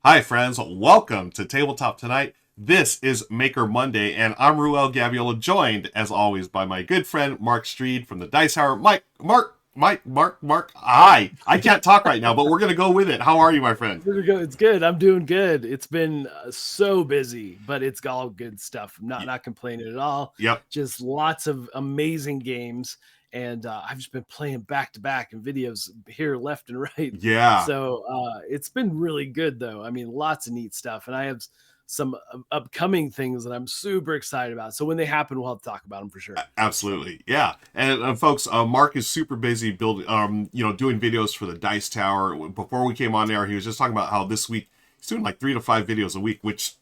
Hi, friends. Welcome to Tabletop Tonight. This is Maker Monday, and I'm Ruel Gaviola, joined, as always, by my good friend Mark STREED from the Dice Hour. Mark. Hi. I can't talk right now, but we're going to go with it. How are you, my friend? It's good. I'm doing good. It's been so busy, but it's all good stuff. I'm not complaining at all. Yep. Just lots of amazing games, and I've just been playing back to back and videos here, left and right. Yeah. So it's been really good, though. I mean, lots of neat stuff, and I have some upcoming things that I'm super excited about. So when they happen, we'll have to talk about them for sure. Absolutely. Yeah. And folks, Mark is super busy building, doing videos for the Dice Tower. Before we came on air, he was just talking about how this week he's doing like 3 to 5 videos a week, which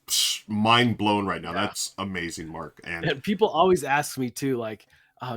mind blown right now. Yeah. That's amazing, Mark. And people always ask me too, like,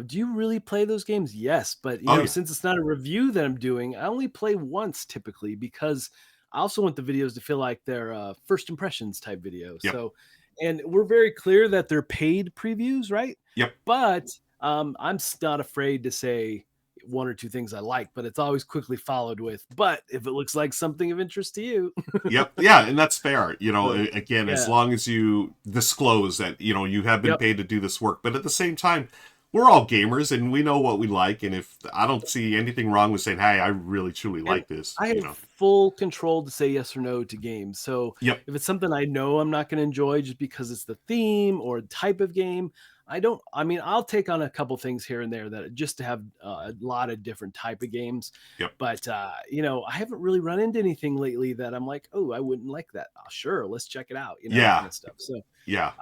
do you really play those games? Yes, but since it's not a review that I'm doing, I only play once typically because I also want the videos to feel like they're first impressions type videos. Yep. So, and we're very clear that they're paid previews, right? Yep. But I'm not afraid to say one or two things I like, but it's always quickly followed with, but if it looks like something of interest to you. Yep. Yeah. And that's fair. Again, as Yeah. long as you disclose that, you have been paid to do this work. But at the same time, we're all gamers and we know what we like. And if I don't see anything wrong with saying, hey, I really, truly like this. I have full control to say yes or no to games. So Yep. if it's something I know I'm not going to enjoy just because it's the theme or type of game, I'll take on a couple things here and there that just to have a lot of different type of games. Yep. But, I haven't really run into anything lately that I'm like, oh, I wouldn't like that. Oh, sure. Let's check it out. Yeah. Kind of stuff. So, Yeah.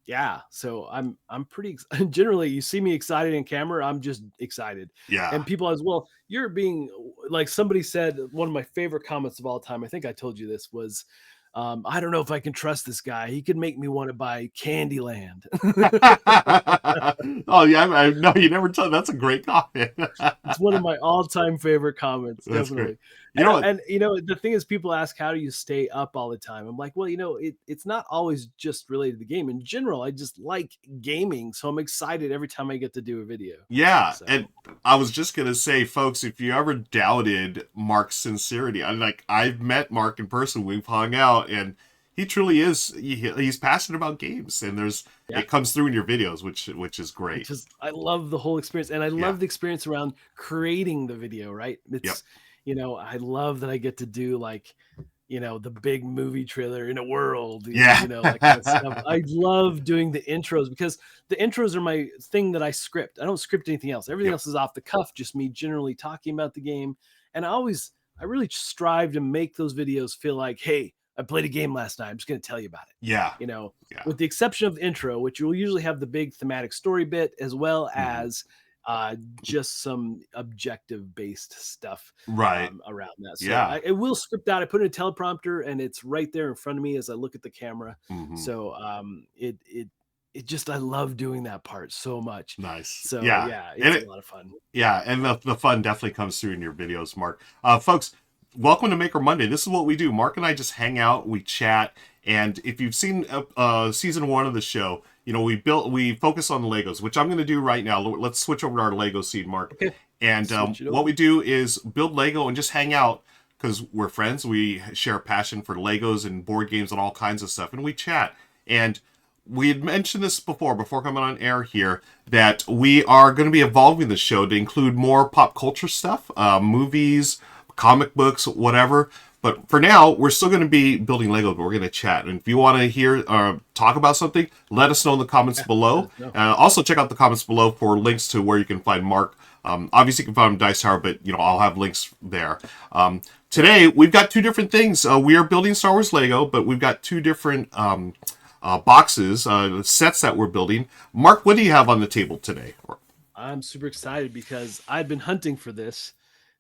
yeah, so I'm pretty generally you see me excited in camera, I'm just excited. Yeah. And people as well, you're being like somebody said, one of my favorite comments of all time, I think I told you this was, I don't know if I can trust this guy. He could make me want to buy Candyland. Oh yeah, no, you never told. That's a great comment. It's one of my all-time favorite comments. That's Definitely. great. And the thing is, people ask, how do you stay up all the time? I'm like, well, it's not always just related to the game. In general, I just like gaming, so I'm excited every time I get to do a video. Yeah, So. and I was just gonna say, folks, if you ever doubted Mark's sincerity, I've met Mark in person, we've hung out, and he truly is. He's passionate about games, and it comes through in your videos, which is great. I love the whole experience, and I love the experience around creating the video. Right? It's I love that I get to do like the big movie trailer in a world. That kind of stuff. I love doing the intros because the intros are my thing that I script. I don't script anything else. Everything else is off the cuff, just me generally talking about the game. And I really strive to make those videos feel like, hey, I played a game last night. I'm just going to tell you about it. Yeah. With the exception of the intro, which will usually have the big thematic story bit as well as just some objective based stuff around that. So it will script out. I put in a teleprompter and it's right there in front of me as I look at the camera. Mm-hmm. So it just, I love doing that part so much. Nice. So it's a lot of fun. Yeah. And the fun definitely comes through in your videos, Mark. Folks, welcome to Maker Monday. This is what we do. Mark and I just hang out, we chat, and if you've seen season 1 of the show, we focus on Legos, which I'm going to do right now. Let's switch over to our Lego scene, Mark. Okay. And what we do is build Lego and just hang out because we're friends. We share a passion for Legos and board games and all kinds of stuff, and we chat. And we had mentioned this before coming on air here, that we are going to be evolving the show to include more pop culture stuff, movies, comic books, whatever. But for now, we're still going to be building Lego, but we're going to chat. And if you want to hear talk about something, let us know in the comments below. Also, check out the comments below for links to where you can find Mark. Obviously, you can find him Dice Tower, but I'll have links there. Today, we've got 2 different things. We are building Star Wars Lego, but we've got 2 different boxes, sets that we're building. Mark, what do you have on the table today? I'm super excited because I've been hunting for this.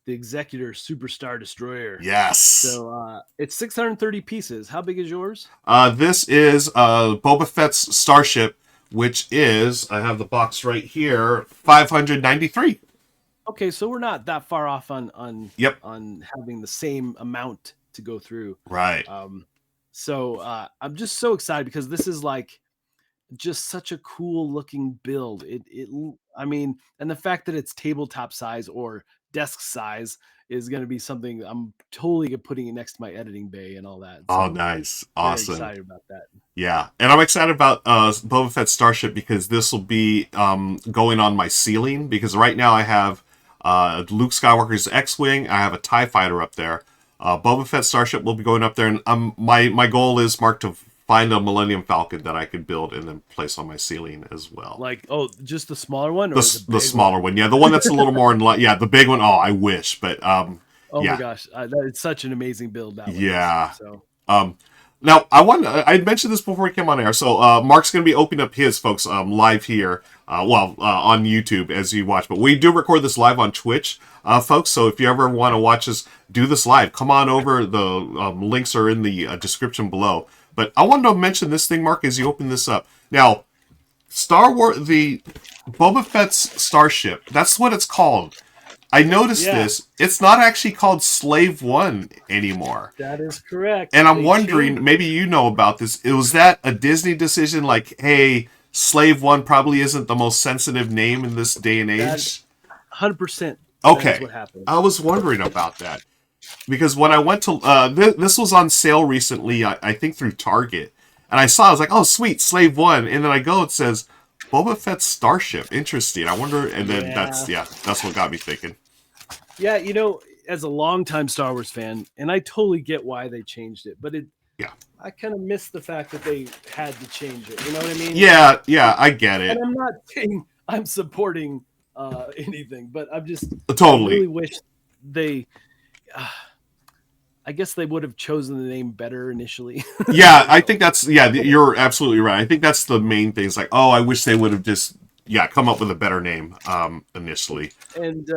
The Executor Superstar Destroyer. Yes. So it's 630 pieces. How big is yours? This is Boba Fett's starship, which is, I have the box right here, 593. Okay, so we're not that far off on having the same amount to go through. Right. So I'm just so excited because this is like just such a cool looking build. And the fact that it's tabletop size or desk size is going to be something I'm totally putting it next to my editing bay and all that. Oh, So nice. very Awesome. excited about that. Yeah. And I'm excited about Boba Fett Starship because this will be going on my ceiling, because right now I have Luke Skywalker's X-Wing. I have a TIE fighter up there. Boba Fett Starship will be going up there, and my goal is, Mark, to find a Millennium Falcon that I could build and then place on my ceiling as well. Like, just the smaller one, or the smaller one? Yeah, the one that's a little more yeah, the big one. Oh, I wish, but oh yeah. my gosh, it's such an amazing build that one. Yeah. Is, so now I mentioned this before we came on air. So Mark's going to be opening up his, folks, live here, on YouTube as you watch. But we do record this live on Twitch, folks. So if you ever want to watch us do this live, come on over. The links are in the description below. But I wanted to mention this thing, Mark, as you open this up. Now, Star Wars, the Boba Fett's Starship, that's what it's called. I noticed this. It's not actually called Slave One anymore. That is correct. And I'm wondering, maybe you know about this. Was that a Disney decision? Like, hey, Slave One probably isn't the most sensitive name in this day and age? 100%. Okay. That's what happened. I was wondering about that. Because when I went to... this was on sale recently, I think through Target. And I saw, I was like, oh, sweet, Slave One. And then I go, it says... Boba Fett's Starship. Interesting. I wonder, and then that's what got me thinking. Yeah, as a longtime Star Wars fan, and I totally get why they changed it, but I kind of miss the fact that they had to change it. You know what I mean? Yeah, I get it. And I'm not saying I'm supporting anything, but I'm just totally. I really wish they. I guess they would have chosen the name better initially. Yeah, I think that's you're absolutely right. I think that's the main thing. It's like, oh, I wish they would have just come up with a better name initially. And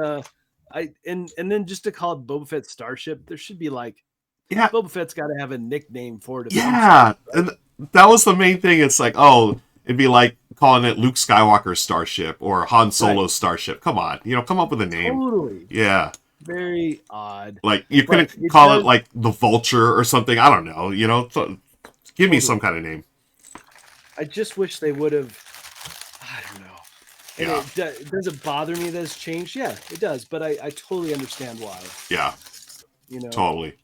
and then just to call it Boba Fett Starship, there should be like Boba Fett's got to have a nickname for it. Yeah, and that was the main thing. It's like, oh, it'd be like calling it Luke Skywalker's Starship or Han Solo's Starship. Come on, come up with a name. Totally. Yeah. Very odd. Like, you couldn't call it like the Vulture or something. I don't know. Give me some kind of name. I just wish they would have. I don't know. And does it bother me that it's changed? Yeah, it does. But I totally understand why. Yeah. Totally.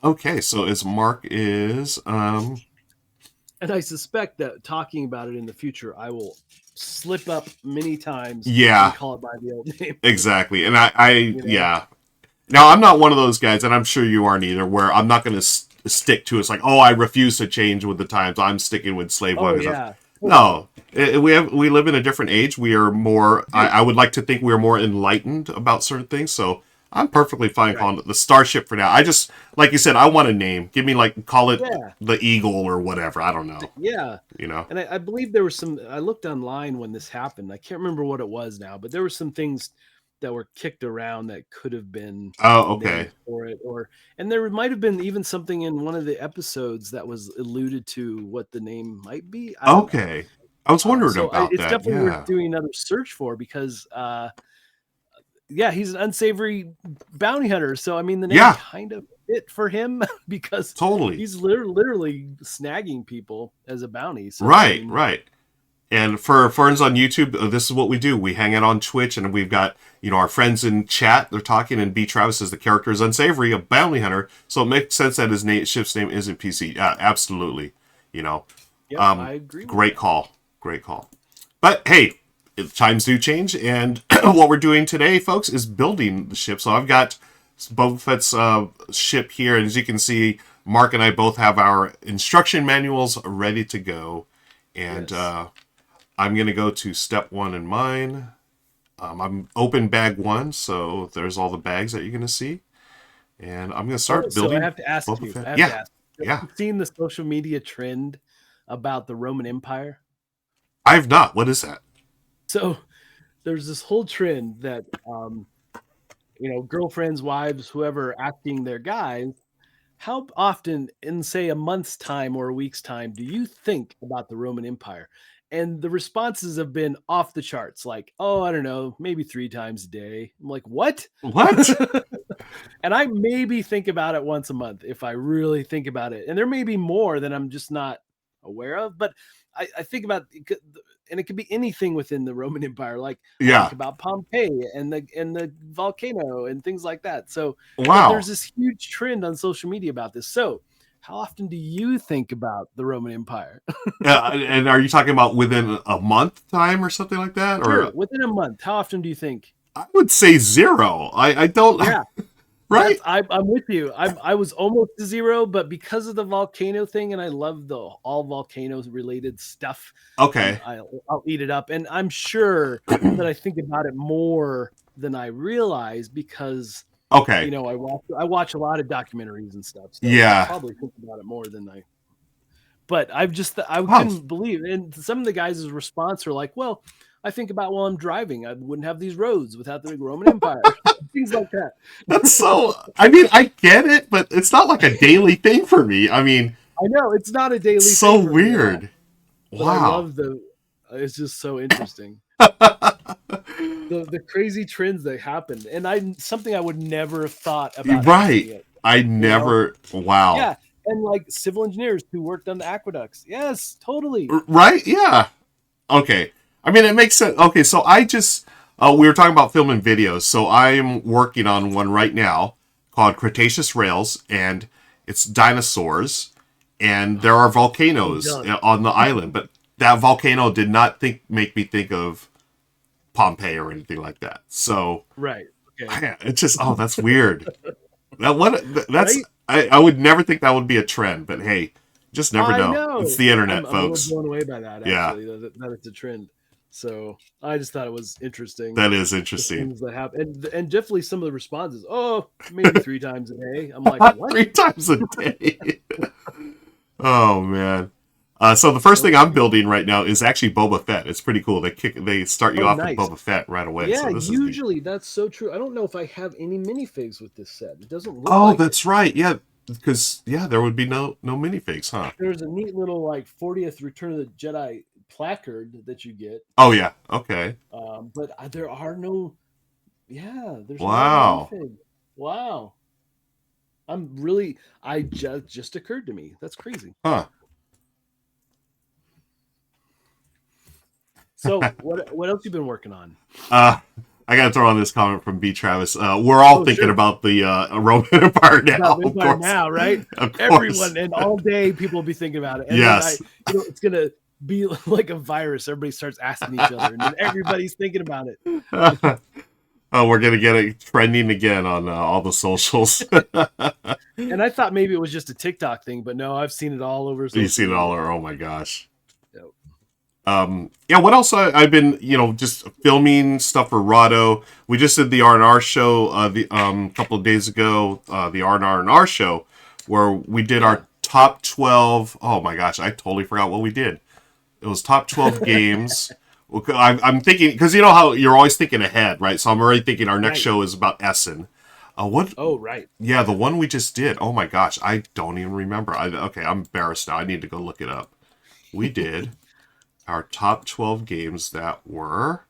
Okay, so as Mark is. And I suspect that talking about it in the future, I will slip up many times and call it by the old name. Exactly. And I now I'm not one of those guys, and I'm sure you aren't either, where I'm not going to stick to it. It's like, oh, I refuse to change with the times. I'm sticking with Slave One. No, we live in a different age. We are more I would like to think we are more enlightened about certain things, so I'm perfectly fine calling it the Starship for now. I just, like you said, I want a name. Give me, call it the Eagle or whatever. I don't know. Yeah. And I believe there was I looked online when this happened. I can't remember what it was now, but there were some things that were kicked around that could have been for it. And there might have been even something in one of the episodes that was alluded to what the name might be. I was wondering about that. It's definitely worth doing another search for, because he's an unsavory bounty hunter. So, I mean, the name kind of fit for him because he's literally snagging people as a bounty. So, right. And for friends on YouTube, this is what we do. We hang out on Twitch, and we've got, our friends in chat. They're talking, and B. Travis says the character is unsavory, a bounty hunter. So it makes sense that his ship's name isn't PC. Absolutely. I agree. Great call. But, hey, times do change, and what we're doing today, folks, is building the ship. So I've got Boba Fett's ship here, and as you can see, Mark and I both have our instruction manuals ready to go. And I'm going to go to step 1 in mine. I'm open bag 1, so there's all the bags that you're going to see. And I'm going to start building. So I have to ask Boba you. Fett. Have you seen the social media trend about the Roman Empire? I've not. What is that? So there's this whole trend that, girlfriends, wives, whoever acting their guys, how often in, say, a month's time or a week's time do you think about the Roman Empire? And the responses have been off the charts. Like, oh, I don't know, maybe 3 times a day. I'm like, what? And I maybe think about it once a month if I really think about it. And there may be more that I'm just not aware of. But I think about, and it could be anything within the Roman Empire. Like I Yeah. think about Pompeii and the volcano and things like that. So Wow. there's this huge trend on social media about this. So how often do you think about the Roman Empire? And are you talking about within a month time or something like that? Sure, Or within a month. How often do you think? I would say 0. I don't. Yeah. Right? I'm with you. I was almost to 0, but because of the volcano thing, and I love all volcanoes related stuff. Okay. I'll eat it up, and I'm sure that I think about it more than I realize because Okay. you know I watch a lot of documentaries and stuff. So Yeah. I probably think about it more than I. But I couldn't believe, and some of the guys' response are like, "Well, I think about while I'm driving, I wouldn't have these roads without the Roman Empire." Things like that. That's so. I mean, I get it, but it's not like a daily thing for me. I mean, I know it's not a daily. So thing for weird. Me, wow. But I love it's just so interesting. the crazy trends that happen, and something I would never have thought about. Right. I never. Wow. Yeah. And like civil engineers who worked on the aqueducts. Yes, totally. Right? Yeah. Okay. I mean, it makes sense. Okay, so I just, we were talking about film and videos. So I'm working on one right now called Cretaceous Rails, and it's dinosaurs, and there are volcanoes on the island. But that volcano did not make me think of Pompeii or anything like that. So, right. Okay. It's just, that's weird. That's. Right? I would never think that would be a trend, but hey, just never know. It's the internet, folks. I'm a little blown away by that, actually, that it's a trend. So I just thought it was interesting. That is interesting. Things that happen. And definitely some of the responses, maybe 3 times a day. I'm like, what? 3 times a day. Oh, man. So the first thing I'm building right now is actually Boba Fett. It's pretty cool. They start you off with Boba Fett right away. Yeah, so usually that's so true. I don't know if I have any minifigs with this set. It doesn't look like that's right. Yeah, because there would be no minifigs, huh? There's a neat little 40th Return of the Jedi placard that you get. Oh yeah, okay. But there are no. Yeah, there's wow. No minifig. Wow. I just occurred to me. That's crazy. Huh. So what else you been working on? I gotta throw on this comment from B. Travis. We're all thinking about the Roman Empire now. Empire now, right? Everyone and all day people will be thinking about it. And yes. It's gonna be like a virus. Everybody starts asking each other, and then everybody's thinking about it. We're gonna get it trending again on all the socials. And I thought maybe it was just a TikTok thing, but no, I've seen it all over. You've seen it all over. Oh my gosh. What else? I've been, just filming stuff for Rahdo. We just did the R&R show a couple of days ago, the R&R show, where we did our top 12. Oh my gosh, I totally forgot what we did. It was top 12 games. I'm thinking, because you know how you're always thinking ahead, right? So I'm already thinking our next show is about Essen. What? Oh, right. Yeah, the one we just did. Oh my gosh, I don't even remember. I'm embarrassed now. I need to go look it up. We did our top 12 games that were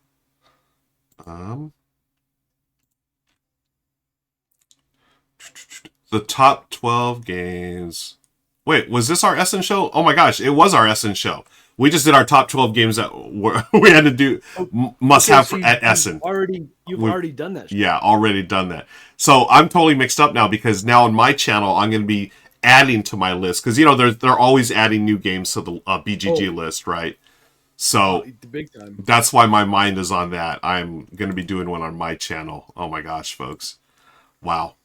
the top 12 games. Wait, was this our Essen show? Oh my gosh, it was our Essen show. We just did our top 12 games that we had to do at Essen. You've already done that show. Yeah, already done that. So I'm totally mixed up now because now on my channel I'm going to be adding to my list because they're always adding new games to the BGG list, right? So big time. That's why my mind is on that. I'm going to be doing one on my channel. Oh my gosh, folks. Wow.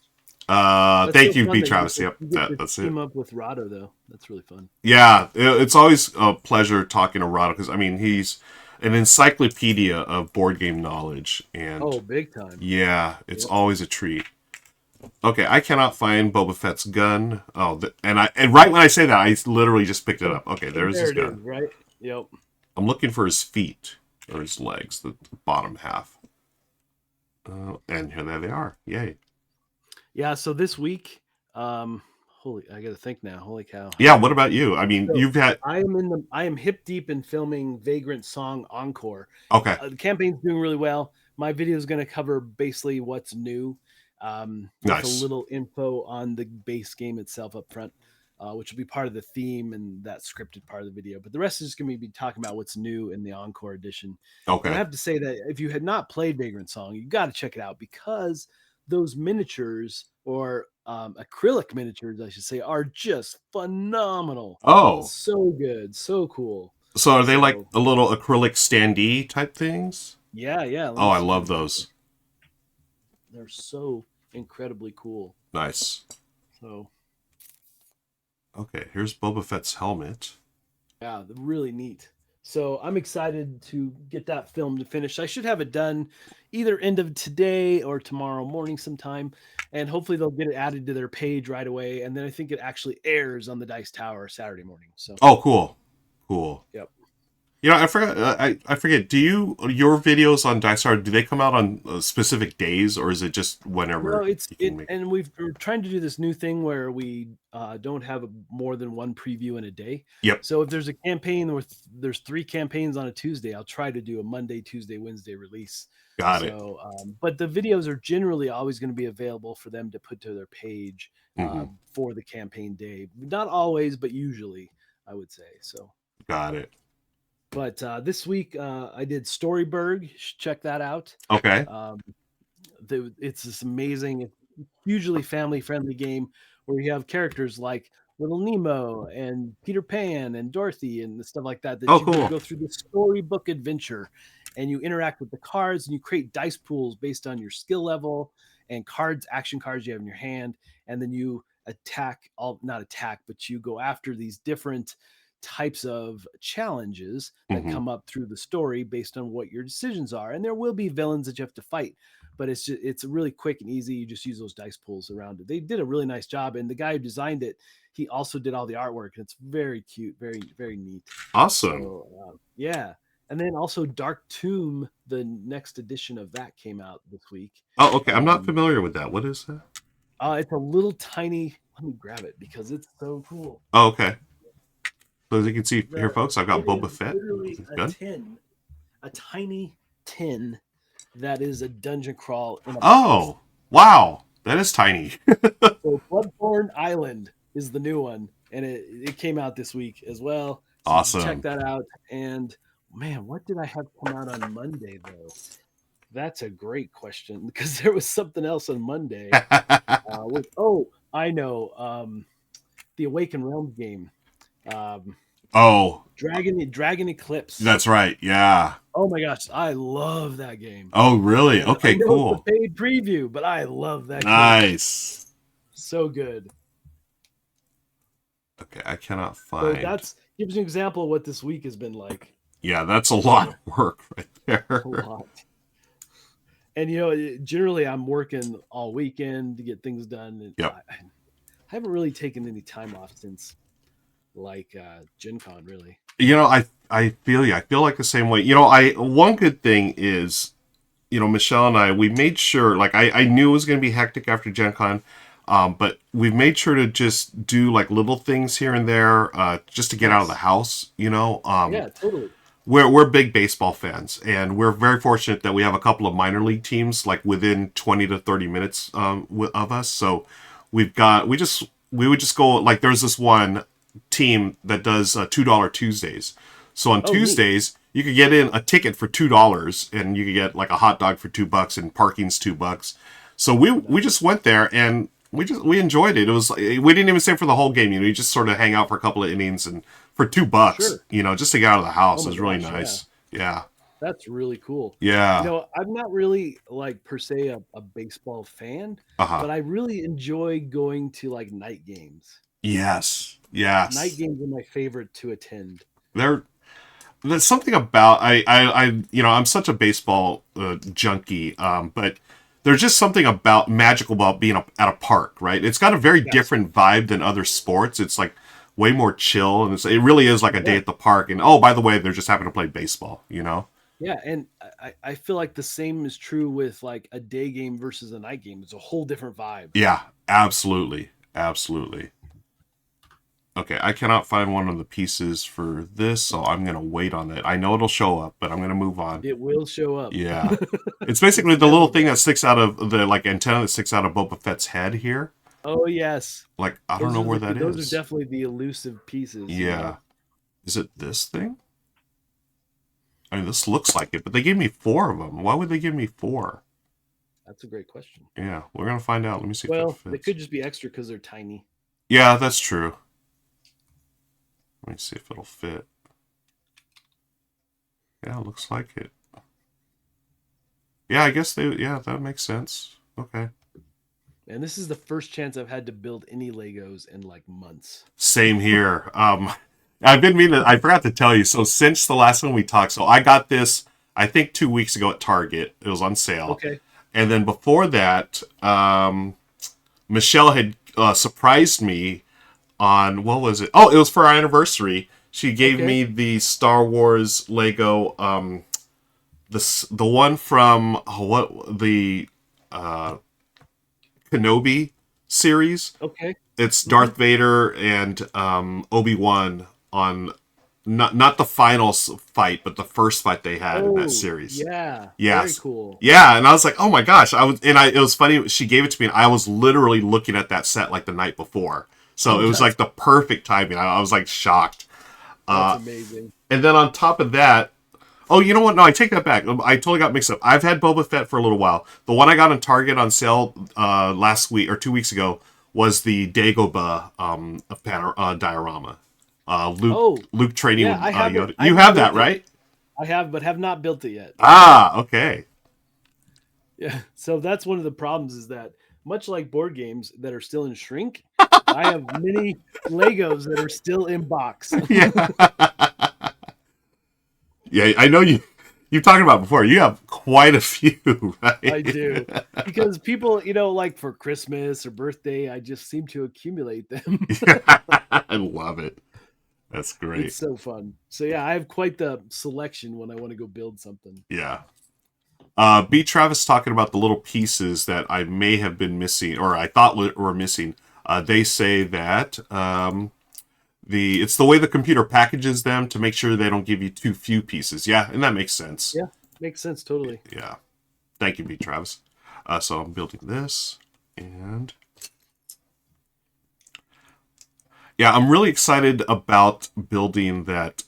Thank you, B. Travis. Yep, that's it. Team up with Rahdo, though. That's really fun. Yeah, it's always a pleasure talking to Rahdo because, he's an encyclopedia of board game knowledge. And big time. Yeah, it's always a treat. Okay, I cannot find Boba Fett's gun. And right when I say that, I literally just picked it up. Okay, there's his gun. Right? Yep. I'm looking for his feet or his legs, the bottom half. And there they are. Yay. Yeah, so this week, I gotta think now. Holy cow. Yeah, what about you? You've had I am hip deep in filming Vagrant Song Encore. Okay. The campaign's doing really well. My video is gonna cover basically what's new. With a little info on the base game itself up front. which will be part of the theme and that scripted part of the video. But the rest is going to be talking about what's new in the Encore edition. Okay. And I have to say that if you had not played Vagrant Song, you got to check it out, because those miniatures, or acrylic miniatures, I should say, are just phenomenal. Oh. So good. So cool. So are they like a little acrylic standee type things? Yeah, yeah. Oh, I love those. They're so incredibly cool. Nice. So. Okay, here's Boba Fett's helmet. Yeah, really neat. So I'm excited to get that film to finish. I should have it done either end of today or tomorrow morning sometime. And hopefully they'll get it added to their page right away. And then I think it actually airs on the Dice Tower Saturday morning. So. Oh, cool. Cool. Yep. You know, I forgot. I forget. Do your videos on Dice Tower, do they come out on specific days, or is it just whenever? No, and we're trying to do this new thing where we don't have more than one preview in a day. Yep. So if there's a campaign where there's 3 campaigns on a Tuesday, I'll try to do a Monday, Tuesday, Wednesday release. Got it. But the videos are generally always going to be available for them to put to their page for the campaign day. Not always, but usually, I would say. So. Got it. But this week I did Storyberg. You should check that out. Okay. It's this amazing, hugely family-friendly game where you have characters like Little Nemo and Peter Pan and Dorothy and stuff like that. That cool. Go through the storybook adventure, and you interact with the cards, and you create dice pools based on your skill level and action cards you have in your hand, and then you not attack, but you go after these different types of challenges that come up through the story based on what your decisions are. And there will be villains that you have to fight, but it's really quick and easy. You just use those dice pools around it. They did a really nice job, and the guy who designed it, he also did all the artwork, and it's very cute, very, very neat. Awesome. So, yeah. And then also Dark Tomb, the next edition of that came out this week. Oh, okay. I'm not familiar with that. What is that? It's a little tiny, let me grab it because it's so cool. Oh, okay. So as you can see here, folks, I've got Boba Fett. Literally a tiny tin that is a dungeon crawl. Oh, wow. That is tiny. So Bloodborne Island is the new one, and it came out this week as well. So awesome. Check that out. And man, what did I have come out on Monday, though? That's a great question, because there was something else on Monday. I know. The Awakened Realms game. Dragon Eclipse. That's right. Yeah. Oh my gosh, I love that game. Oh, really? Okay, I know cool. It's a paid preview, but I love that game. Nice. So good. Okay, I cannot find. So that gives you an example of what this week has been like. Yeah, that's a lot of work right there. A lot. And generally I'm working all weekend to get things done. And yep. I haven't really taken any time off since Gen Con, really. I feel you. I feel like the same way. One good thing is, Michelle and I, we made sure, like I knew it was going to be hectic after Gen Con, but we've made sure to just do like little things here and there, just to get out of the house, Yeah, totally. We're big baseball fans, and we're very fortunate that we have a couple of minor league teams like within 20 to 30 minutes of us. So we would just go, like there's this one team that does $2 Tuesdays. So on Tuesdays, neat. You could get in a ticket for $2, and you could get like a hot dog for $2, and parking's $2. So we just went there, and we enjoyed it. It was, we didn't even stay for the whole game. You just sort of hang out for a couple of innings, and for $2, sure. Just to get out of the house is really nice. Yeah. That's really cool. Yeah. I'm not really like per se a baseball fan, but I really enjoy going to like night games. Yes. Night games are my favorite to attend. There's something about I'm such a baseball junkie, but there's just something magical about being at a park, right? It's got a very different vibe than other sports. It's like way more chill, and it really is like a day at the park. And by the way, they're just happen to play baseball, Yeah, and I feel like the same is true with like a day game versus a night game. It's a whole different vibe. Yeah, absolutely. Okay, I cannot find one of the pieces for this, so I'm going to wait on it. I know it'll show up, but I'm going to move on. It will show up. Yeah. It's basically the little thing that sticks out of the like antenna that sticks out of Boba Fett's head here. Oh yes. Like, I don't know where that Those are is. definitely the elusive pieces, you Yeah. know. Is it this thing? I mean, this looks like it, but they gave me 4 of them. Why would they give me 4? That's a great question. Yeah, we're gonna find out. Let me see if it Well, they fits. could just be extra because they're tiny. Yeah, that's true. Let me see if it'll fit. Yeah, it looks like it. Yeah, I guess they. Yeah, that makes sense. Okay. And this is the first chance I've had to build any Legos in like months. Same here. I've been meaning. I forgot to tell you. So since the last one we talked, so I got this. I think 2 weeks ago at Target. It was on sale. Okay. And then before that, Michelle had surprised me on, what was it? Oh, it was for our anniversary. She gave me the Star Wars Lego, the one from the Kenobi series. Okay. It's Darth Vader and Obi-Wan on not the final fight, but the first fight they had in that series. Yeah. Yes. Very cool. Yeah, and I was like, oh my gosh! It was funny. She gave it to me, and I was literally looking at that set like the night before. So it was like the perfect timing. I was like shocked. That's amazing. And then on top of that, oh, you know what? No, I take that back. I totally got mixed up. I've had Boba Fett for a little while. The one I got on Target on sale last week or 2 weeks ago was the Dagobah diorama. Luke training with Yoda. You have that, right? I have, but have not built it yet. Ah, okay. Yeah. So that's one of the problems is that much like board games that are still in shrink, I have many Legos that are still in box. Yeah. Yeah, I know you've talked about before. You have quite a few, right? I do. Because people, like for Christmas or birthday, I just seem to accumulate them. I love it. That's great. It's so fun. So yeah, I have quite the selection when I want to go build something. Yeah. B. Travis talking about the little pieces that I may have been missing, or I thought were missing. They say that it's the way the computer packages them to make sure they don't give you too few pieces. Yeah, and that makes sense. Yeah, makes sense totally. Yeah. Thank you, B. Travis. So I'm building this, and yeah, I'm really excited about building that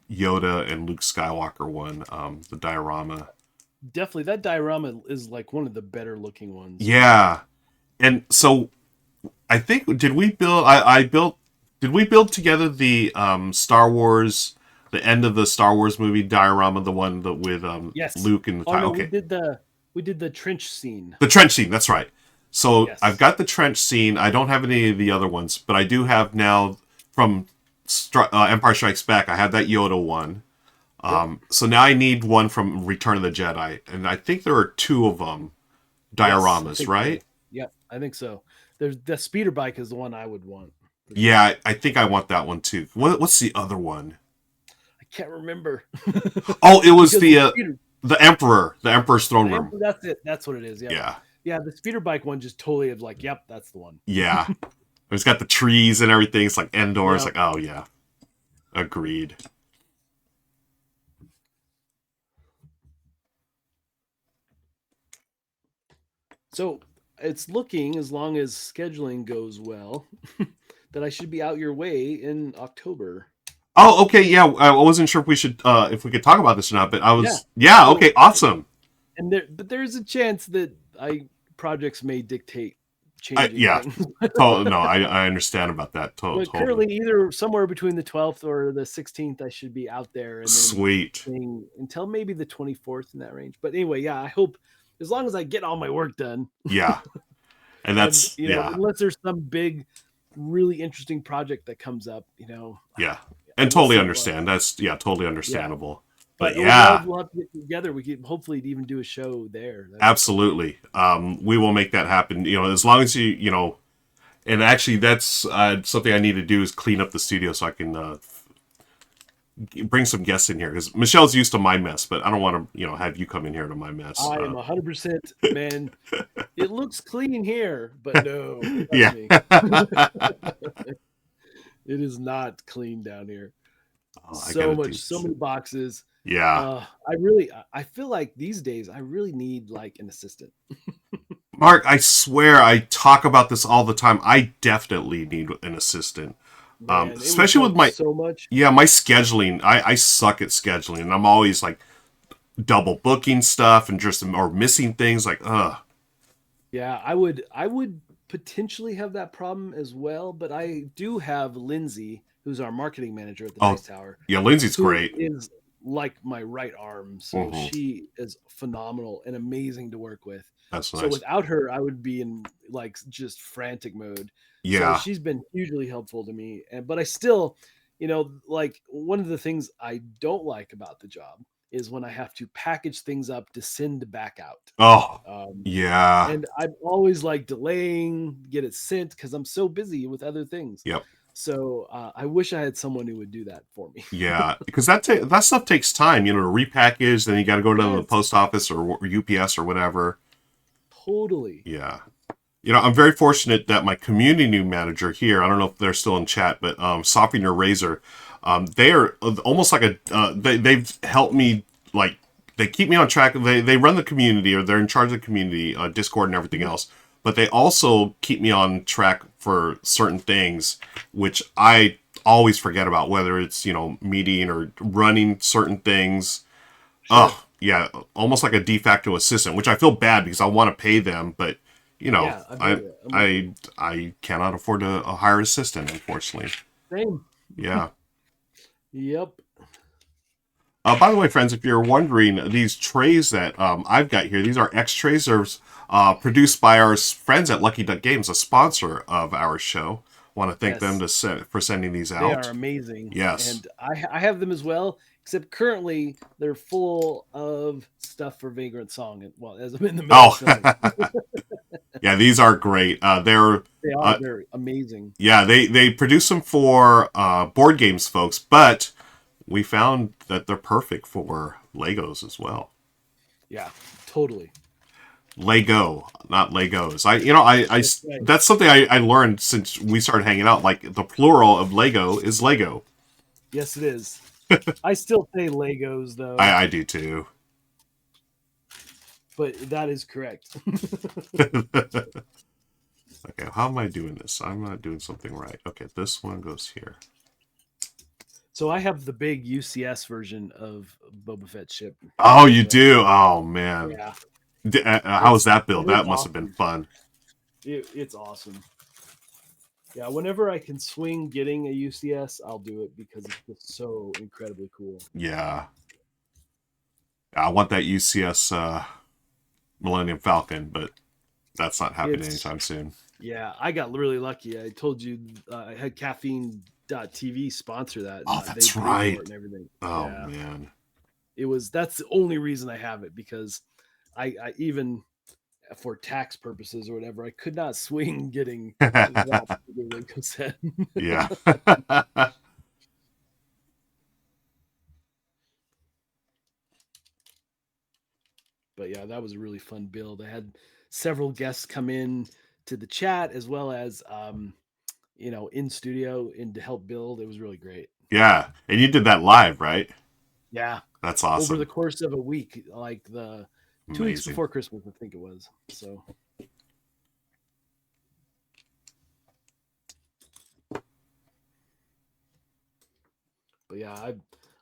Yoda and Luke Skywalker one, the diorama. Definitely, that diorama is like one of the better looking ones. Yeah, and so I think did we build together the Star Wars, the end of the Star Wars movie diorama, the one that with yes. Luke and the time? Okay, we did the trench scene. The trench scene, that's right. So yes. I've got the trench scene. I don't have any of the other ones, but I do have now from Empire Strikes Back. I have that Yoda one. So now I need one from Return of the Jedi, and I think there are 2 of them dioramas, yes, right? So. Yep, I think so. There's the speeder bike is the one I would want. Yeah, I think I want that one too. What's the other one? I can't remember. Oh, it was the Emperor's throne room. That's it. That's what it is. Yeah. Yeah, the speeder bike one just totally is like, yep, that's the one. Yeah. It's got the trees and everything. It's like Endor. Yep. It's like, oh yeah. Agreed. So it's looking, as long as scheduling goes well, that I should be out your way in October. Oh, okay, yeah. I wasn't sure if we should, if we could talk about this or not, but I was, yeah okay, awesome. And there's a chance that projects may dictate changing things. No, I understand about that. Totally. Currently, either somewhere between the 12th or the 16th, I should be out there. And then sweet. Until maybe the 24th in that range. But anyway, yeah, I hope as long as I get all my work done. Yeah. And that's, unless there's some big, really interesting project that comes up, Yeah. And totally understand. That's, totally understandable. Yeah. But we'll have to get together. We can hopefully even do a show there. Absolutely. We will make that happen. As long as you, and actually that's something I need to do is clean up the studio so I can bring some guests in here, because Michelle's used to my mess, but I don't want to, have you come in here to my mess. I am 100%, man. It looks clean here, but no. Yeah. It is not clean down here. Oh, so many boxes. Yeah. I feel like these days I really need like an assistant. Mark, I swear I talk about this all the time. I definitely need an assistant. Man, it would Especially with help my, so much. yeah, my scheduling. I suck at scheduling, and I'm always like double booking stuff and just or missing things. Like, ugh. Yeah, I would potentially have that problem as well, but I do have Lindsay, who's our marketing manager at the Oh, Dice Tower, yeah, Lindsay's who great. is like my right arm. So Hmm. she is phenomenal and amazing to work with. That's So nice. without her, I would be in like just frantic mode. So Yeah. she's been hugely helpful to me. And but I still, like one of the things I don't like about the job is when I have to package things up to send back out. Oh, Um, yeah. and I'm always like delaying get it sent because I'm so busy with other things. Yep. So I wish I had someone who would do that for me. Yeah, because that stuff takes time, to repackage. Then you got to go to the Yes, post office or UPS or whatever. totally. Yeah. I'm very fortunate that my community manager here, I don't know if they're still in chat, but Softener Razor, they are almost like they've helped me, like, they keep me on track. They run the community, or they're in charge of the community, Discord and everything Mhm. else, but they also keep me on track for certain things, which I always forget about, whether it's, meeting or running certain things. Sure. Oh, yeah, almost like a de facto assistant, which I feel bad because I want to pay them, but Yeah, I believe I it. I'm with you. I cannot afford a hire assistant, unfortunately. Same. Yeah. Yep. By the way, friends, if you're wondering, these trays that I've got here, these are X trays. They're produced by our friends at Lucky Duck Games, a sponsor of our show. Want to thank them Yes. for sending these They are out. amazing, Yes. and I have them as well. Except currently they're full of stuff for Vagrant Song, and well, as I'm in the middle of Oh, filming, yeah, these are great. they are uh, they're amazing. yeah, they produce them for board games folks, but we found that they're perfect for Legos as well. Yeah, totally. Lego, not Legos. I That's right. that's something I learned since we started hanging out. Like, the plural of Lego is Lego. Yes, it is. I still say Legos though, I do too. but that is correct. Okay, how am I doing this? I'm not doing something right. Okay, this one goes here. So I have the big UCS version of Boba Fett ship. Oh, you So do? Oh man, yeah, how was that build? it's That must have been awesome. fun. It's awesome. Yeah, whenever I can swing getting a UCS, I'll do it because it's just so incredibly cool. Yeah, I want that UCS Millennium Falcon, but that's not happening It's anytime soon. Yeah, I got really lucky. I told you I had caffeine.tv sponsor that, and Oh, they that's paid for right. it and everything. Oh Yeah, man. that's the only reason I have it because I even for tax purposes or whatever, I could not swing getting that particular Lego set. Yeah. But yeah, that was a really fun build. I had several guests come in to the chat as well as in studio and to help build. It was really great. Yeah. And you did that live, right? Yeah, That's over the awesome. course of a week, like the 2 weeks Amazing. before Christmas, I think it was. So, but yeah,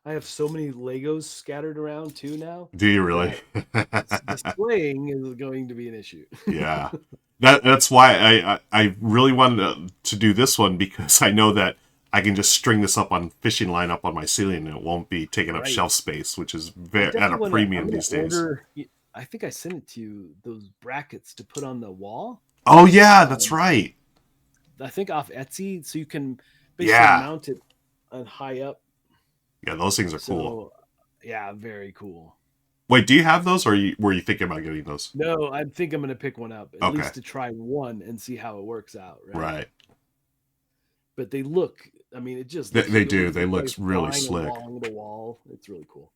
I have so many Legos scattered around too now Do you really? that displaying is going to be an issue. Yeah. That's why I really wanted to do this one, because I know that I can just string this up on fishing line up on my ceiling and it won't be taking up Right. shelf space, which is I at definitely a want to. I'm premium going these to days. order. I think I sent it to you. Those brackets to put on the wall. Oh yeah, that's Um, right. I think off Etsy, so you can basically Yeah. mount it on high up. Yeah, those things are cool. So, yeah, very cool. Wait, do you have those, or were you thinking about getting those? No, I think I'm going to pick one up at Okay. least to try one and see how it works out. Right. Right. But they look. I mean, it just They, looks they really do. They good. look Like really flying slick. along the wall. It's really cool.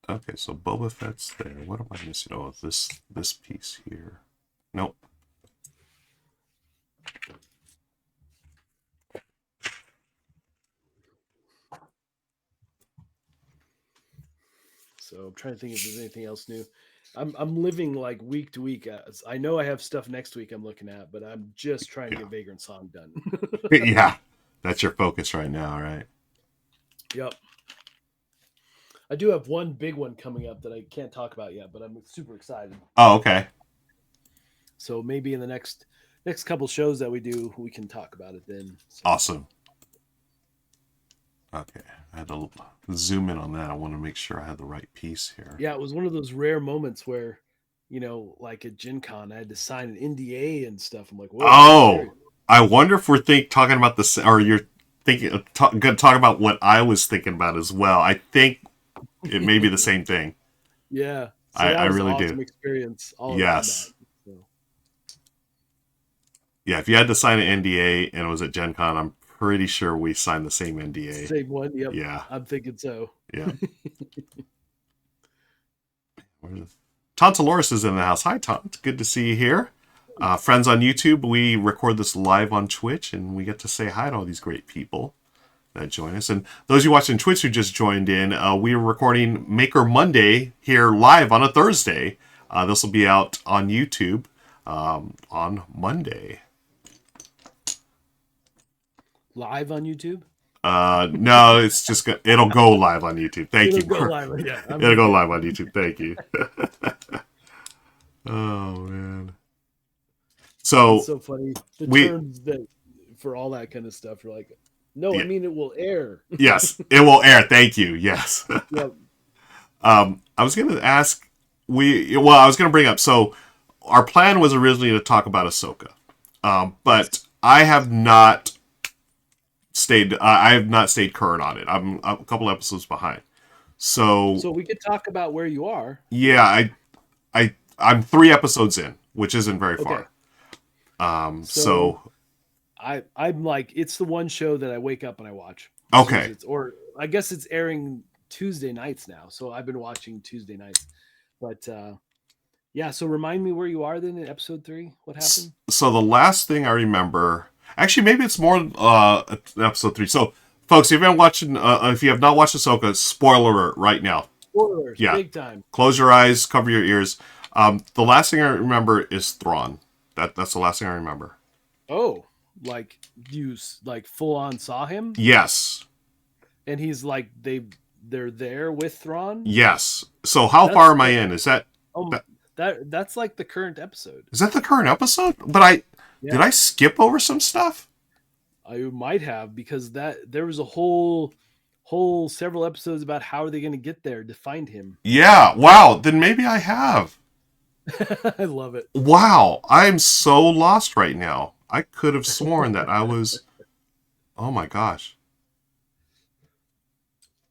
Okay, so Boba Fett's there. What am I missing? Oh, this piece here. Nope. So I'm trying to think if there's anything else new. I'm living like week to week. I know I have stuff next week I'm looking at, but I'm just trying to get Vagrant Song done. Yeah, that's your focus right now, right? Yep. I do have one big one coming up that I can't talk about yet, but I'm super excited. Oh, okay. So maybe in the next couple shows that we do, we can talk about it then. So. Awesome. Okay, I had to zoom in on that. I want to make sure I had the right piece here. Yeah, it was one of those rare moments where, like at Gen Con, I had to sign an NDA and stuff. I'm like, whoa. Oh, I wonder if we're talking about this, or you're thinking going to talk about what I was thinking about as well. I think it may be the same thing. Yeah, so I really awesome do. Experience. All yes. That, so. Yeah, if you had to sign an NDA and it was at Gen Con, I'm pretty sure we signed the same NDA. Same one, yep. Yeah. I'm thinking so. Yeah. Tontaloris is in the house. Hi, Tont. Good to see you here. Friends on YouTube, we record this live on Twitch, and we get to say hi to all these great people that join us. And those of you watching Twitch who just joined in, we are recording Maker Monday here live on a Thursday. This will be out on YouTube on Monday. Live on YouTube? No, it's just it'll go live on YouTube. Thank you. Go live, yeah, it'll go live on YouTube. Thank you. Oh man. So it's so funny. The terms that for all that kind of stuff are like, no, yeah. I mean it will air. Yes, it will air. Thank you. Yes. Yep. I was going to ask. I was going to bring up. So our plan was originally to talk about Ahsoka, but I have not stayed. I have not stayed current on it. I'm a couple episodes behind. So we could talk about where you are. Yeah, I'm 3 episodes in, which isn't very far. So I'm like, it's the one show that I wake up and I watch. Okay. Or I guess it's airing Tuesday nights now. So I've been watching Tuesday nights. But yeah, so remind me where you are then in episode 3. What happened? So the last thing I remember, actually maybe it's more episode 3. So folks, if you have not watched Ahsoka, spoiler alert right now. Spoilers, yeah. Big time. Close your eyes, cover your ears. The last thing I remember is Thrawn. That's the last thing I remember. Oh, like you full on saw him? Yes. And he's like they're there with Thrawn? Yes. So how far am I in? Is that that's like the current episode. Is that the current episode? But did I skip over some stuff? I might have, because there was a whole several episodes about how are they going to get there to find him. Yeah. Wow. Then maybe I have. I love it. Wow. I'm so lost right now. I could have sworn that I was. Oh my gosh.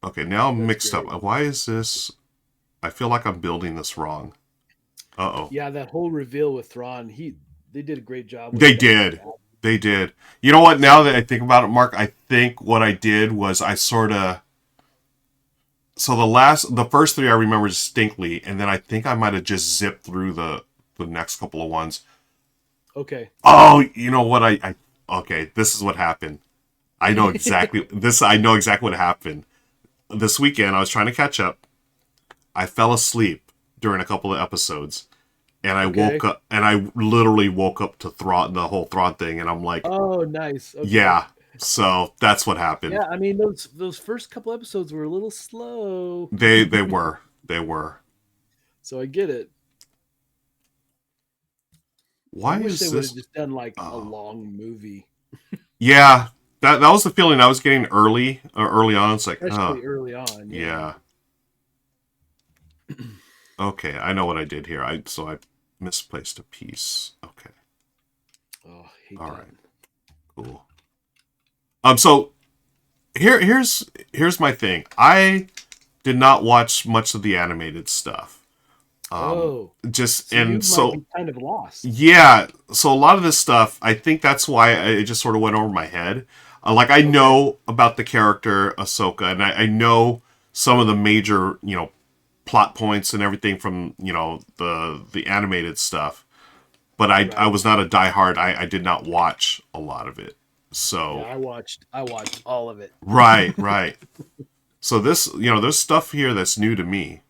Okay, now I'm mixed up. Why is this? I feel like I'm building this wrong. Uh-oh. Yeah, that whole reveal with Thrawn, they did a great job with They did. They did. You know what? Now that I think about it, Mark, I think what I did was I sort of. So the first 3 I remember distinctly, and then I think I might have just zipped through the next couple of ones. Okay. Oh, you know what? Okay, this is what happened. I know exactly I know exactly what happened. This weekend, I was trying to catch up. I fell asleep during a couple of episodes, and I woke up, and I literally woke up to the whole Thrawn thing, and I'm like, oh, nice. Okay. Yeah. So that's what happened. Yeah, I mean those first couple episodes were a little slow. They were. So I get it. Why I wish is they this? would have just done like a long movie. Yeah, that was the feeling I was getting early on. It's like, especially early on. Yeah. Okay, I know what I did here. I misplaced a piece. Okay. Oh, I hate all that. right. Cool. So here's my thing. I did not watch much of the animated stuff. Just so you might be kind of lost. Yeah, so a lot of this stuff, I think that's why it just sort of went over my head. I know about the character Ahsoka, and I know some of the major, plot points and everything from, the animated stuff. But I was not a diehard. I did not watch a lot of it. So yeah, I watched all of it. Right. So this, there's stuff here that's new to me.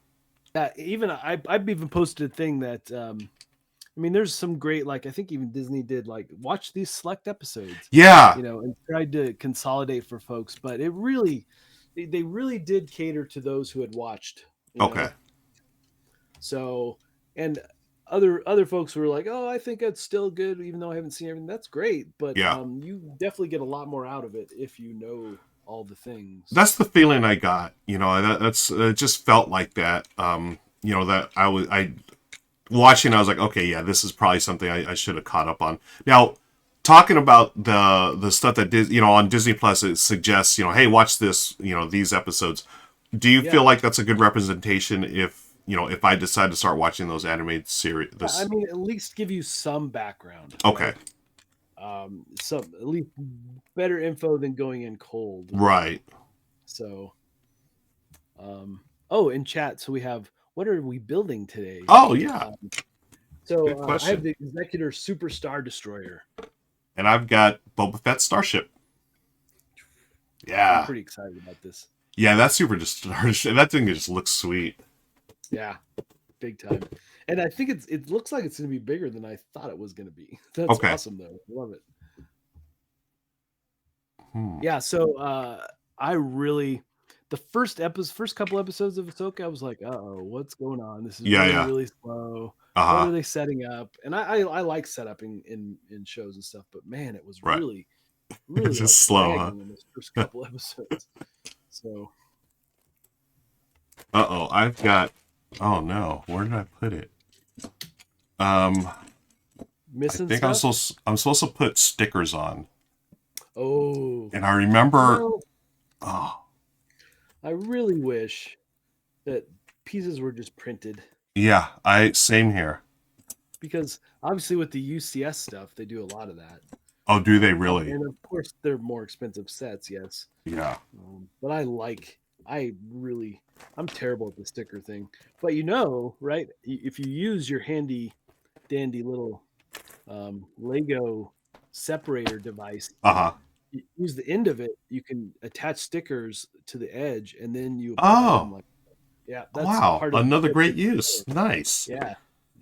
even I've even posted a thing that I mean, there's some great, like, I think even Disney did, like, watch these select episodes, Yeah. you know, and tried to consolidate for folks, but it really, they really did cater to those who had watched, you Okay. know. So, and other folks were like, "Oh, I think it's still good, even though I haven't seen everything." That's great, but Yeah. you definitely get a lot more out of it if you know all the things. That's the feeling I got. You know, that's it just felt like that. You know, that I watching, I was like, okay, yeah, this is probably something I should have caught up on. Now, talking about the stuff that you know, on Disney Plus, it suggests, you know, hey, watch this, you know, these episodes. Do you feel Yeah. like that's a good representation if, you know, if I decide to start watching those animated series? I This mean, at least give you some background, okay, right? Some at least better info than going in cold. right? So, oh, in chat, so we have, what are we building today? Oh yeah, good I have question. the Executor Superstar Destroyer. And I've got Boba Fett Starship. I'm Yeah, pretty excited about this. yeah, that's super just that thing just looks sweet. Yeah, big time. And I think it looks like it's going to be bigger than I thought it was going to be. That's Okay. awesome though. Love it. Hmm. Yeah, so I really, the first couple episodes of Ahsoka, I was like, "Uh-oh, what's going on? This is Yeah, really yeah. really slow. Uh What huh. are they setting up?" And I like setupping in shows and stuff, but man, it was Right. It's really like just slow, dragging in those first huh? couple episodes. So, Uh-oh, I've got. Oh no, where did I put it? Um, I missing think stuff? I'm supposed to put stickers on, Oh, and I you remember. know, Oh I really wish that pieces were just printed, yeah, I same here. because obviously with the UCS stuff, they do a lot of that. Oh, do they really? And of course, they're more expensive sets, yes. Yeah. But I really, I'm terrible at the sticker thing. But you know, right? If you use your handy dandy little Lego separator device, Uh huh. you use the end of it, you can attach stickers to the edge, and then you apply them Oh like, yeah, that's wow, part of the another trick. great use. Nice. Yeah,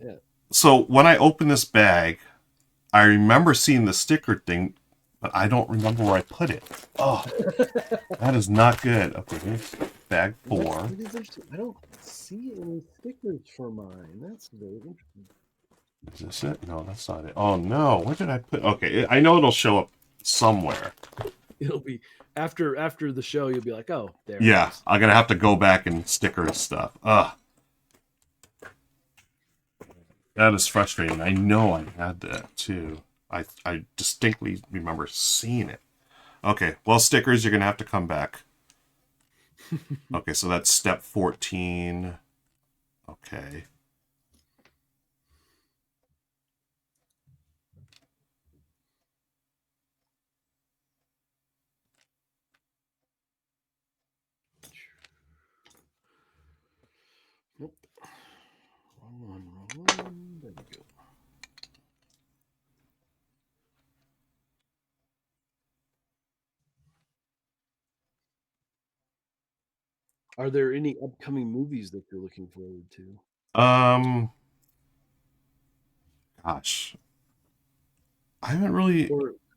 yeah. So when I open this bag, I remember seeing the sticker thing, but I don't remember where I put it. Oh, that is not good. Okay, here's bag four. It is interesting. I don't see any stickers for mine. That's very interesting. Is this it? No, that's not it. Oh no, where did I put? Okay, I know it'll show up somewhere. It'll be after the show. You'll be like, oh, there it Yeah, is. I'm gonna have to go back and sticker stuff. Ugh, that is frustrating. I know I had that too. I distinctly remember seeing it. Okay, well, stickers, you're gonna have to come back. Okay, so that's step 14. Okay. Nope. Wrong one. Wrong one. There we go. Are there any upcoming movies that you're looking forward to, Um, gosh, I haven't really.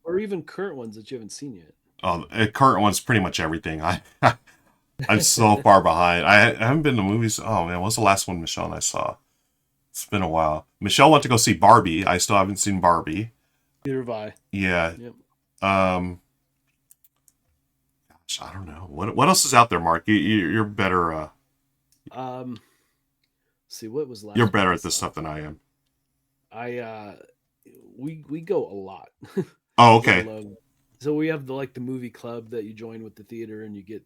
or even current ones that you haven't seen yet? Oh, the current one's pretty much everything. I'm so far behind. I haven't been to movies. Oh man, what's the last one Michelle and I saw? It's been a while. Michelle went to go see Barbie. I still haven't seen Barbie. Neither have I. Yeah. Yep. Um. Gosh, I don't know. What else is out there, Mark? You're better. Um. See, what was the You're last one better I at this saw? stuff than I am. I we go a lot. Oh, We okay. love. So we have the movie club that you join with the theater, and you get,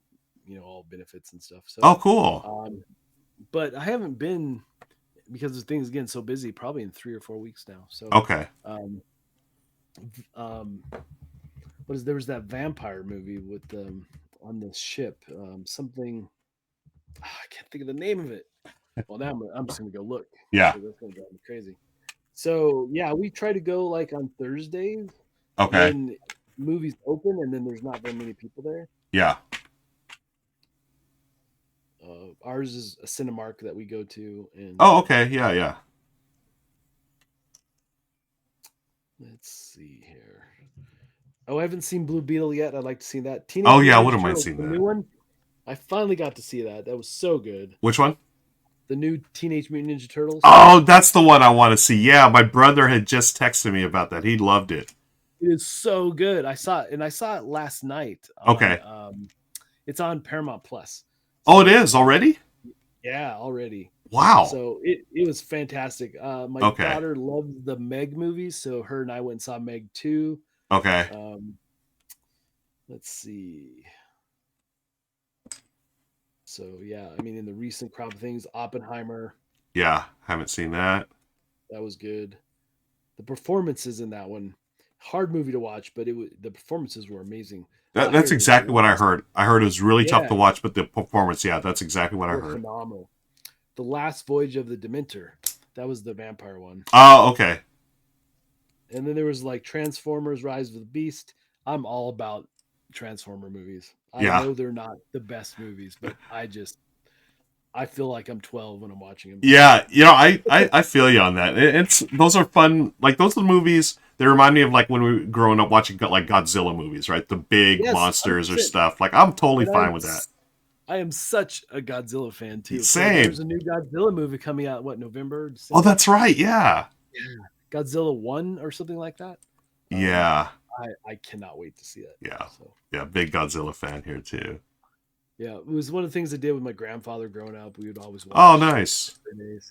all benefits and stuff. So, Oh, cool. but I haven't been, because the thing's getting so busy, probably in 3 or 4 weeks now. So, Okay. um, there was that vampire movie with on the ship, something, I can't think of the name of it. Well, now I'm just gonna go look. Yeah. That's gonna drive me crazy. So yeah, we try to go like on Thursdays Okay. when movies open, and then there's not very many people there. Yeah. Ours is a Cinemark that we go to, and Oh, okay. Yeah, yeah. let's see here. Oh, I haven't seen Blue Beetle yet. I'd like to see that. Teenage Oh, yeah. I Mutant wouldn't Ninja mind Turtles, seeing the that. new one. I finally got to see that. That was so good. Which one? The new Teenage Mutant Ninja Turtles. Oh, that's the one I want to see. Yeah, my brother had just texted me about that. He loved it. It is so good. I saw it, and I saw it last night on. Okay. It's on Paramount Plus. Oh, it So is already? yeah, already. Wow. So it was fantastic. My Okay. daughter loved the Meg movies, so her and I went and saw Meg 2. Okay. Let's see. So yeah, I mean, in the recent crop of things, Oppenheimer, Yeah, haven't seen that. that was good. The performances in that one, hard movie to watch, but the performances were amazing. That's Fire is the exactly what I last. heard. I heard it was really tough Yeah, to watch, but the performance, yeah, that's exactly what I were heard. phenomenal. The Last Voyage of the Dementor, that was the vampire one. Oh, okay. And then there was like Transformers: Rise of the Beast. I'm all about Transformer movies. I Yeah. know they're not the best movies, but I feel like I'm 12 when I'm watching them. Yeah, I feel you on that. It's those are fun. Like those are the movies that remind me of like when we were growing up watching like Godzilla movies, right? The big Yes, monsters or 100%. stuff. Like I'm totally And fine with that. I am such a Godzilla fan too. So Same. there's a new Godzilla movie coming out. What, November, Oh, December? that's right. Yeah. Yeah, Godzilla 1 or something like that. Um, Yeah. I cannot wait to see that. Yeah. So Yeah. Big Godzilla fan here too. yeah, it was one of the things I did with my grandfather growing up. We would always Oh, watch. nice.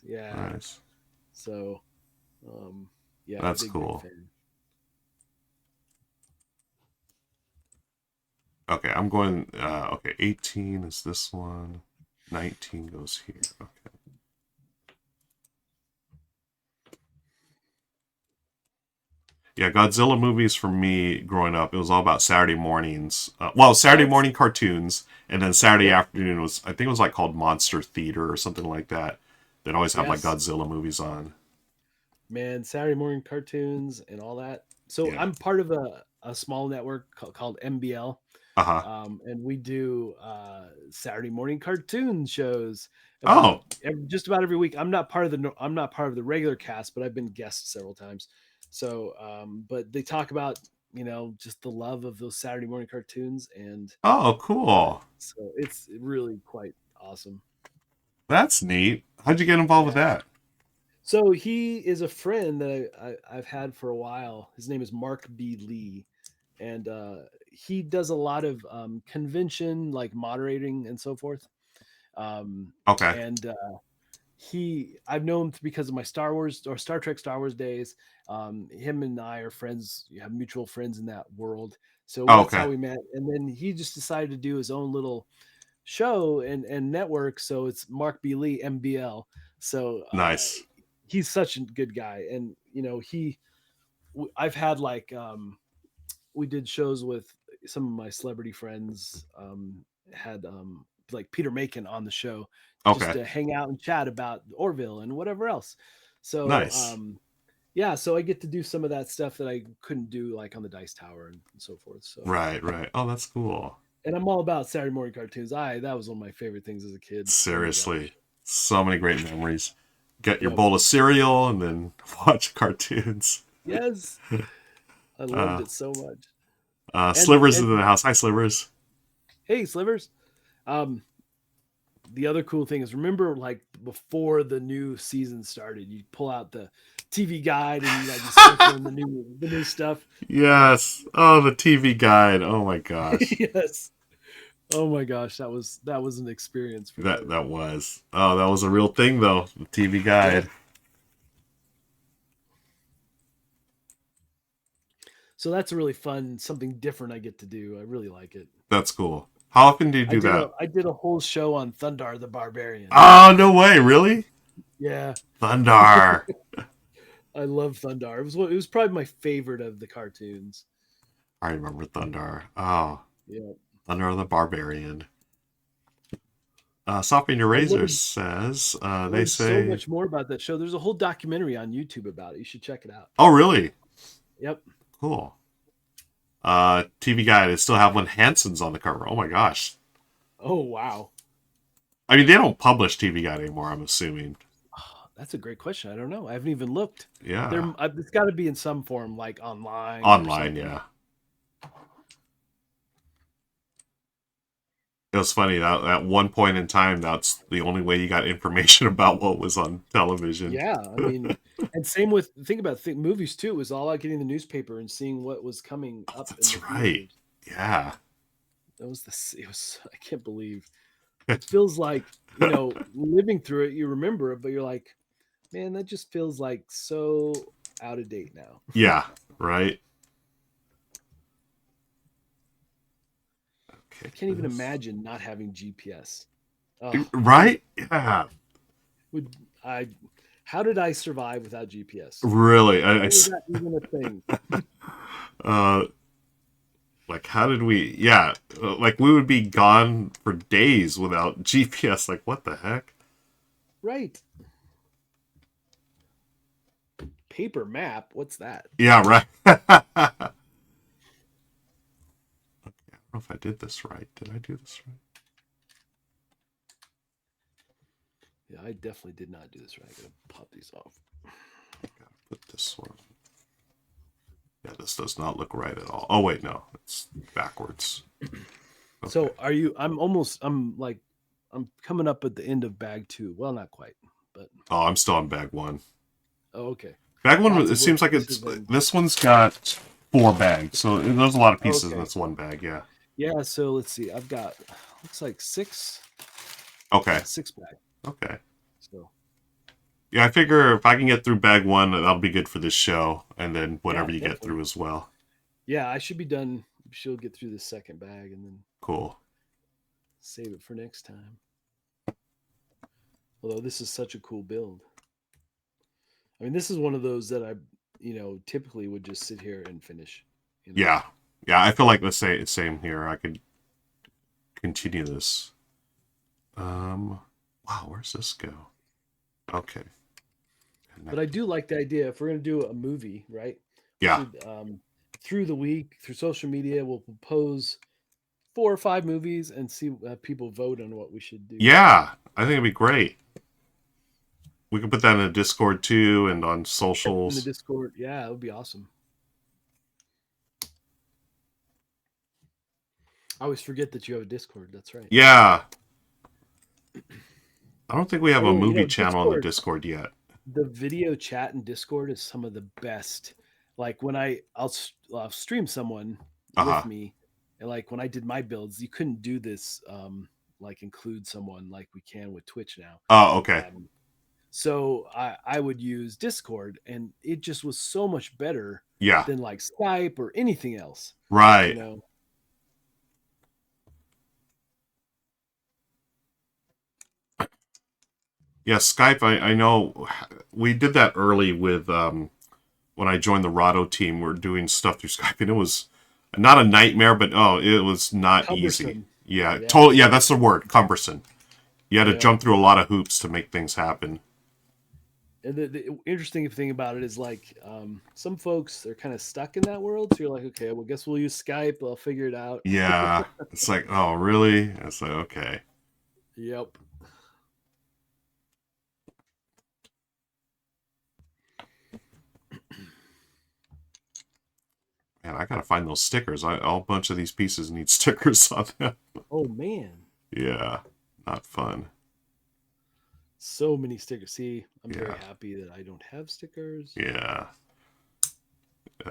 Yeah. Nice. So, yeah, That's big cool. fan. Okay, I'm going. Okay, 18 is this one. 19 goes here. Okay. Yeah, Godzilla movies for me growing up, it was all about Saturday mornings. Saturday That's morning cartoons, and then Saturday Yep. afternoon was, I think it was like called Monster Theater or something like that. They'd always have like Yes, Godzilla movies on. man. Saturday morning cartoons and all that. So Yeah. I'm part of a small network called MBL. Uh huh. And we do Saturday morning cartoon shows Oh, just about every week. I'm not part of the regular cast, but I've been guest several times. So, but they talk about just the love of those Saturday morning cartoons, and oh, cool. so it's really quite awesome. That's neat. How'd you get involved with Yeah. that? So he is a friend that I've had for a while. His name is Mark B. Lee, and he does a lot of convention like moderating and so forth. Um, Okay. and I've known because of my Star Wars or Star Trek Star Wars days. Him and I are friends. You have mutual friends in that world, so Oh, that's okay. how we met. And then he just decided to do his own little show and network. So it's Mark B. Lee MBL. So Nice. he's such a good guy, and I've had like we did shows with some of my celebrity friends. Had like Peter Macon on the show just Okay. to hang out and chat about Orville and whatever else. So Nice. yeah, so I get to do some of that stuff that I couldn't do like on the Dice Tower and so forth. So Right, right. Oh, that's cool. and I'm all about Saturday morning cartoons. That was one of my favorite things as a kid. Oh my Seriously. gosh. So many great memories. Get your Yep. bowl of cereal and then watch cartoons. Yes. I loved Uh, it so much. Slivers is in the And house. Hi, Slivers. hey, Slivers. Um, the other cool thing is remember like before the new season started, you pull out the TV guide and you like you circle in the new stuff. Yes. Oh, the TV guide. Oh my gosh. Yes. Oh my gosh, that was an experience for That sure. that was. Oh, that was a real thing though. The TV Yep. guide. So that's a really fun, something different I get to do. I really like it. That's cool. How often do you do that? I did a whole show on Thundar the Barbarian. Oh, no way. Really? Yeah. Thundar. I love Thundar. It was probably my favorite of the cartoons. I remember Thundar. Oh, Yeah. Thundar the Barbarian. Softening Your I Razor learned says, they learned so say, much more about that show. There's a whole documentary on YouTube about it. You should check it out. oh, really? Yep. Cool. TV Guide. I still have one Hanson's on the cover. Oh my gosh. Oh wow. I mean, they don't publish TV Guide anymore, I'm assuming. Oh, that's a great question. I don't know. I haven't even looked. Yeah. It's got to be in some form, like online or Online, something. yeah. It was funny that at one point in time, that's the only way you got information about what was on television. Yeah, I mean, and same with think about movies too. It was all like getting the newspaper and seeing what was coming up in That's the right. theaters. Yeah. That was it was I can't believe it feels like living through it. You remember it, but you're like, man, that just feels like so out of date now. Yeah. Right. I Okay. can't even imagine not having GPS. Right? Yeah. Would I? How did I survive without GPS? Really? How was that even a thing? uh, like, how did we? Yeah, like we would be gone for days without GPS. Like, what the heck? Right. Paper map. What's that? Yeah, right. Okay, I don't know if I did this right. Did I do this right? Yeah, I definitely did not do this right. I gotta pop these off. Gotta put this one. Yeah, this does not look right at all. Oh wait, no, it's backwards. Okay. So I'm coming up at the end of bag 2. Well, not quite, but Oh, I'm still on bag 1. oh, okay. Bag 1. Lots It of seems like pieces it's in. this one's got 4 bags, so there's a lot of pieces in Okay. this one bag. Yeah. Yeah. So let's see. I've got looks like 6. Okay. Yeah, 6 bag. Okay. So Yeah, I figure if I can get through bag 1, that'll be good for this show, and then whatever yeah, you get definitely. through as well. Yeah, I should be done. She'll get through the second bag and then Cool. save it for next time. Although this is such a cool build. I mean, this is one of those that I, typically would just sit here and finish. Yeah. Yeah, I feel like the same here. I could continue this. Wow, where's this go? Okay. But I do like the idea. If we're going to do a movie, right? Yeah. We should, through the week, through social media, we'll propose 4 or 5 movies and see people vote on what we should do. Yeah, I think it'd be great. We can put that in the Discord too and on socials. In the Discord, yeah, it would be awesome. I always forget that you have a Discord. That's right. Yeah. I don't think we have a movie channel Discord, on the Discord yet. The video chat in Discord is some of the best. Like when I'll stream someone with me, and like when I did my builds, you couldn't do this like include someone like we can with Twitch now. Oh, okay. So I would use Discord, and it just was so much better than like Skype or anything else. Right. Yeah, Skype, I know we did that early with when I joined the Rahdo team. We're doing stuff through Skype, and it was not a nightmare, but it was not Cumbersome. easy. Yeah, totally. Yeah, that's the word, cumbersome. You had to jump through a lot of hoops to make things happen. And the interesting thing about it is like some folks, they're kind of stuck in that world. So you're like, okay, well, guess we'll use Skype. I'll figure it out. Yeah. It's like, oh, really? It's like, okay. Yep. Man, I gotta find those stickers. A whole bunch of these pieces need stickers on them. Oh, man. Yeah. Not fun. So many stickers. See, I'm very happy that I don't have stickers. Yeah.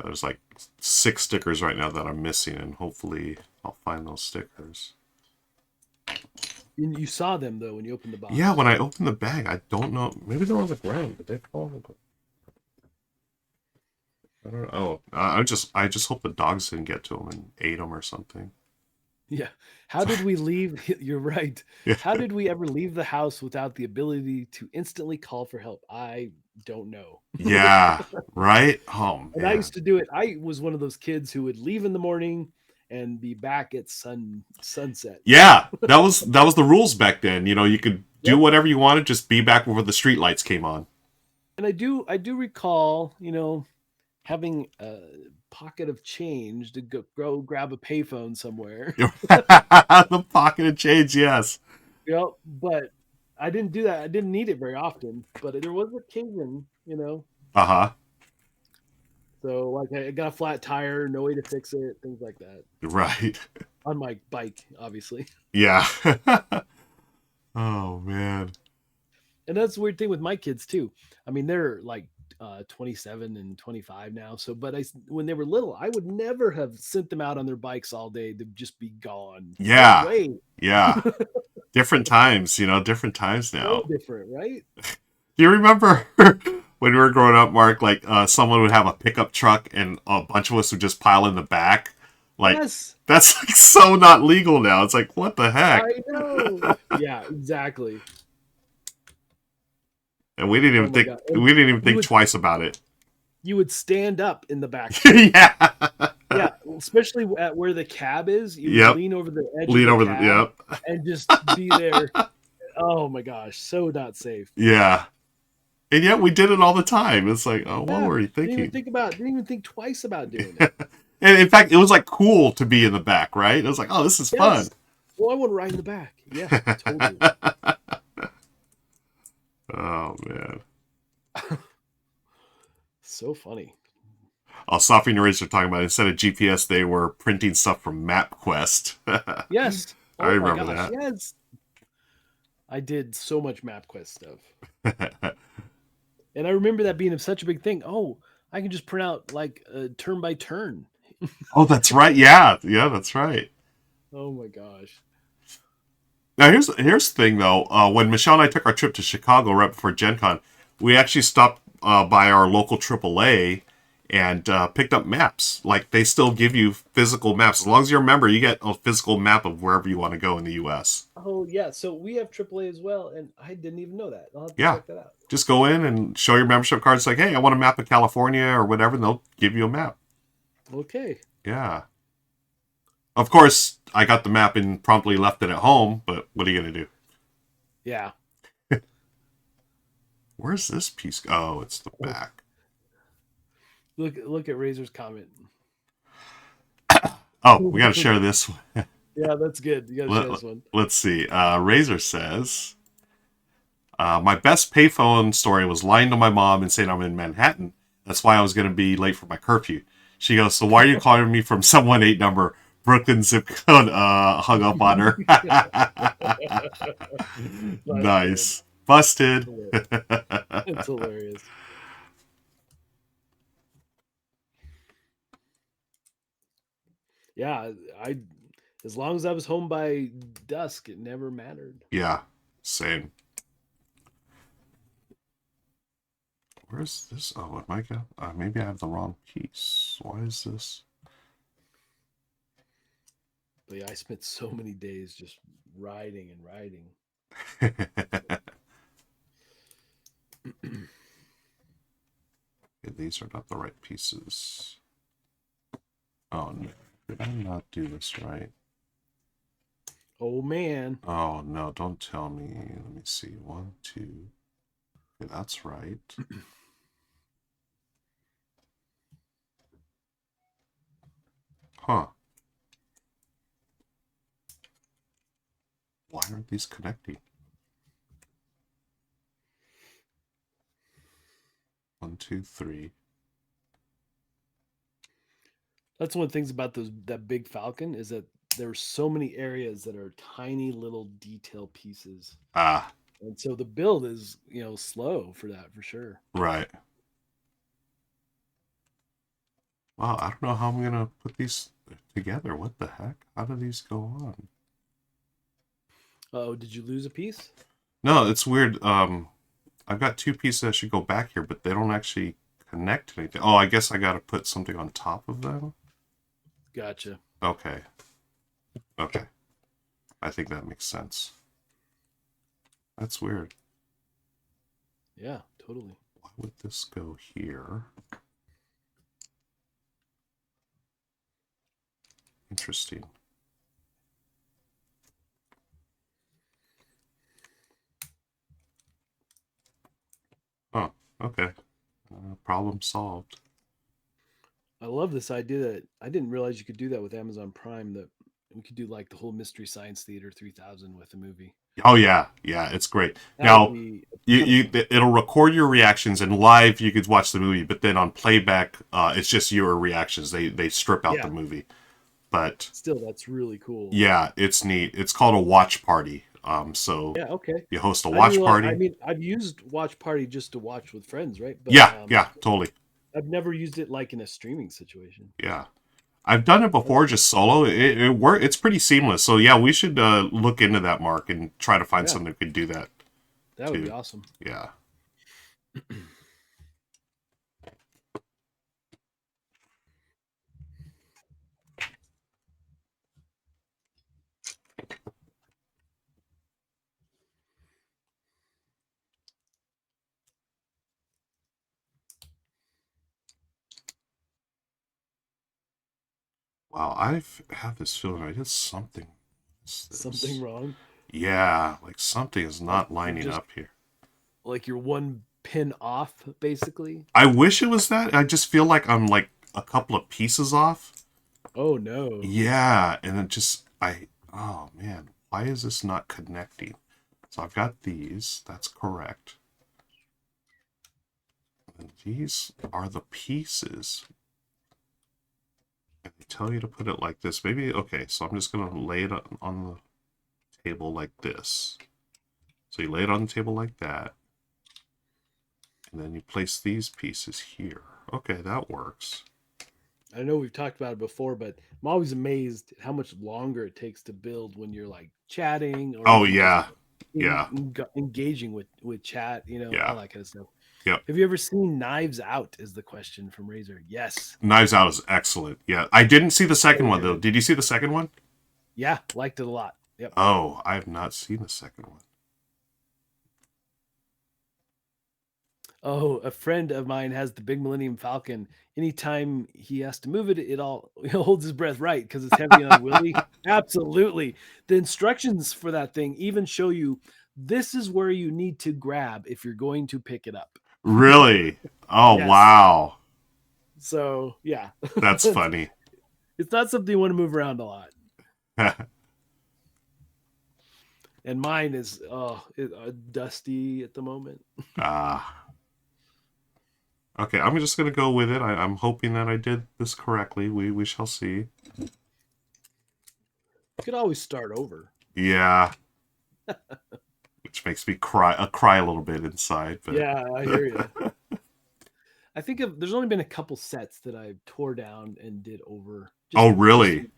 There's like 6 stickers right now that I'm missing, and hopefully I'll find those stickers. You saw them though when you opened the box. Yeah, when I opened the bag, I don't know. Maybe they're on the ground. Did they fall? I don't know. Oh, I just hope the dogs didn't get to them and ate them or something. Yeah. How did we leave? You're right. Yeah. How did we ever leave the house without the ability to instantly call for help? I don't know. Yeah. Right? Oh, man. And I used to do it. I was one of those kids who would leave in the morning and be back at sunset. Yeah. That was the rules back then. You could do whatever you wanted, just be back before the street lights came on. And I do recall, having a pocket of change to go grab a payphone somewhere. The pocket of change, yes. Yep, but I didn't do that. I didn't need it very often, but there was occasion, you know. Uh-huh. So like I got a flat tire, no way to fix it, things like that. Right. On my bike, obviously. Yeah. Oh man. And that's the weird thing with my kids too. I mean, they're like 27 and 25 now. So, but when they were little, I would never have sent them out on their bikes all day to just be gone. No Yeah. way. Yeah. Different times, different times So now. different, right? Do you remember when we were growing up, Mark, like someone would have a pickup truck and a bunch of us would just pile in the back? Like, Yes, that's like so not legal now. It's like, what the heck? I know. Yeah, exactly. And we didn't Oh even my think god! And we didn't even you think would twice about it. you would stand up in the back too. Yeah. Yeah, especially at where the cab is, you would Yep. lean over the edge of Lean the over the cab yep. and just be there. Oh my gosh, so not safe. Yeah. And yet we did it all the time. It's like, oh, what Yeah, were you thinking? didn't even think twice about doing it. And in fact, it was like cool to be in the back, right? It was like, oh, this is fun. Yes. Well, I want to ride in the back. Yeah, totally. Oh man. So funny. Sophie and Race are talking about instead of GPS, they were printing stuff from MapQuest. Yes. I Oh my remember gosh. that. Yes. I did so much MapQuest stuff. And I remember that being such a big thing. Oh, I can just print out like turn by turn. Oh, that's right. Yeah, yeah, that's right. Oh my gosh. Now here's the thing though. When Michelle and I took our trip to Chicago right before Gen Con, we actually stopped by our local AAA and picked up maps. Like they still give you physical maps as long as you're a member. You get a physical map of wherever you want to go in the U.S. Oh yeah. So we have AAA as well, and I didn't even know that. I'll have to Yeah, check that out. just go in and show your membership card. It's like, hey, I want a map of California or whatever, and they'll give you a map. Okay. Yeah. Of course, I got the map and promptly left it at home, but what are you going to do? Yeah. Where's this piece? Oh, it's the back. Look at Razor's comment. Oh, we got to share this one. Yeah, that's good. You got to share this one. Let's see. Razor says, my best payphone story was lying to my mom and saying I'm in Manhattan. That's why I was going to be late for my curfew. She goes, so why are you calling me from some 1-8 number? Brooklyn zip code hung up on her. Nice. Busted. It's hilarious. Yeah, I as long as I was home by dusk, it never mattered. Yeah, same. Where's this? Oh, what am I got? Maybe I have the wrong piece. Why is this? But yeah, I spent so many days just riding and riding. Okay, these are not the right pieces. Oh no, did I not do this right? Oh man. Oh no, don't tell me. Let me see. 1, 2. Okay, that's right. Huh. Why aren't these connecting? 1, 2, 3. That's one of the things about that big Falcon is that there's so many areas that are tiny little detail pieces. Ah. And so the build is, slow for that for sure. Right. Wow, I don't know how I'm gonna put these together. What the heck? How do these go on? Oh, did you lose a piece? No, it's weird. I've got 2 pieces that should go back here, but they don't actually connect to anything. Oh, I guess I gotta put something on top of them. Gotcha. Okay. Okay. I think that makes sense. That's weird. Yeah, totally. Why would this go here? Interesting. Oh, okay. Problem solved. I love this idea that I didn't realize you could do that with Amazon Prime. That We could do like the whole Mystery Science Theater 3000 with a movie. Oh yeah, yeah, it's great. That would Now, be a ton of fun. it'll record your reactions, and live you could watch the movie, but then on playback, it's just your reactions. They strip out the Yeah, movie. But still, that's really cool. yeah, it's neat. It's called a watch party. So Yeah, okay. you host a I didn't watch realize. I party. mean, I've used Watch Party just to watch with friends, right? But Yeah, yeah, totally. I've never used it like in a streaming situation. Yeah. I've done it That's before, just solo. It's pretty seamless. So yeah, we should look into that, Mark, and try to find yeah, something that could do that that would be too. awesome. Yeah. Wow, I've had this feeling I did something. Something wrong? Yeah, like something is Like not you're lining just up here. like you're one pin off, basically. I wish it was that. I just feel like I'm like a couple of pieces off. Oh no. Yeah, and it just oh man, why is this not connecting? So I've got these. That's correct. And these are the pieces. And they tell you to put it like this. Maybe okay. So I'm just gonna lay it on the table like this. So you lay it on the table like that. And then you place these pieces here. Okay, that works. I know we've talked about it before, but I'm always amazed at how much longer it takes to build when you're like chatting or Oh even just yeah. Yeah. engaging with chat, all Yeah. that kind of stuff. Yep. Have you ever seen Knives Out? Is the question from Razor. Yes. Knives Out is excellent. Yeah. I didn't see the second So one though. good. Did you see the second one? Yeah, liked it a lot. Yep. Oh, I have not seen the second one. Oh, a friend of mine has the big Millennium Falcon. Anytime he has to move it, it all he holds his breath, right? Because it's heavy and unwieldy. Absolutely. The instructions for that thing even show you this is where you need to grab if you're going to pick it up. Really? Oh Yes. wow. So yeah, That's funny. it's not something you want to move around a lot. And mine is dusty at the moment. Ah. Okay, I'm just gonna go with it. I'm hoping that I did this correctly. We shall see. You could always start over. Yeah. Which makes me cry a little bit inside, but Yeah, I hear you. I think there's only been a couple sets that I tore down and did over. Oh really?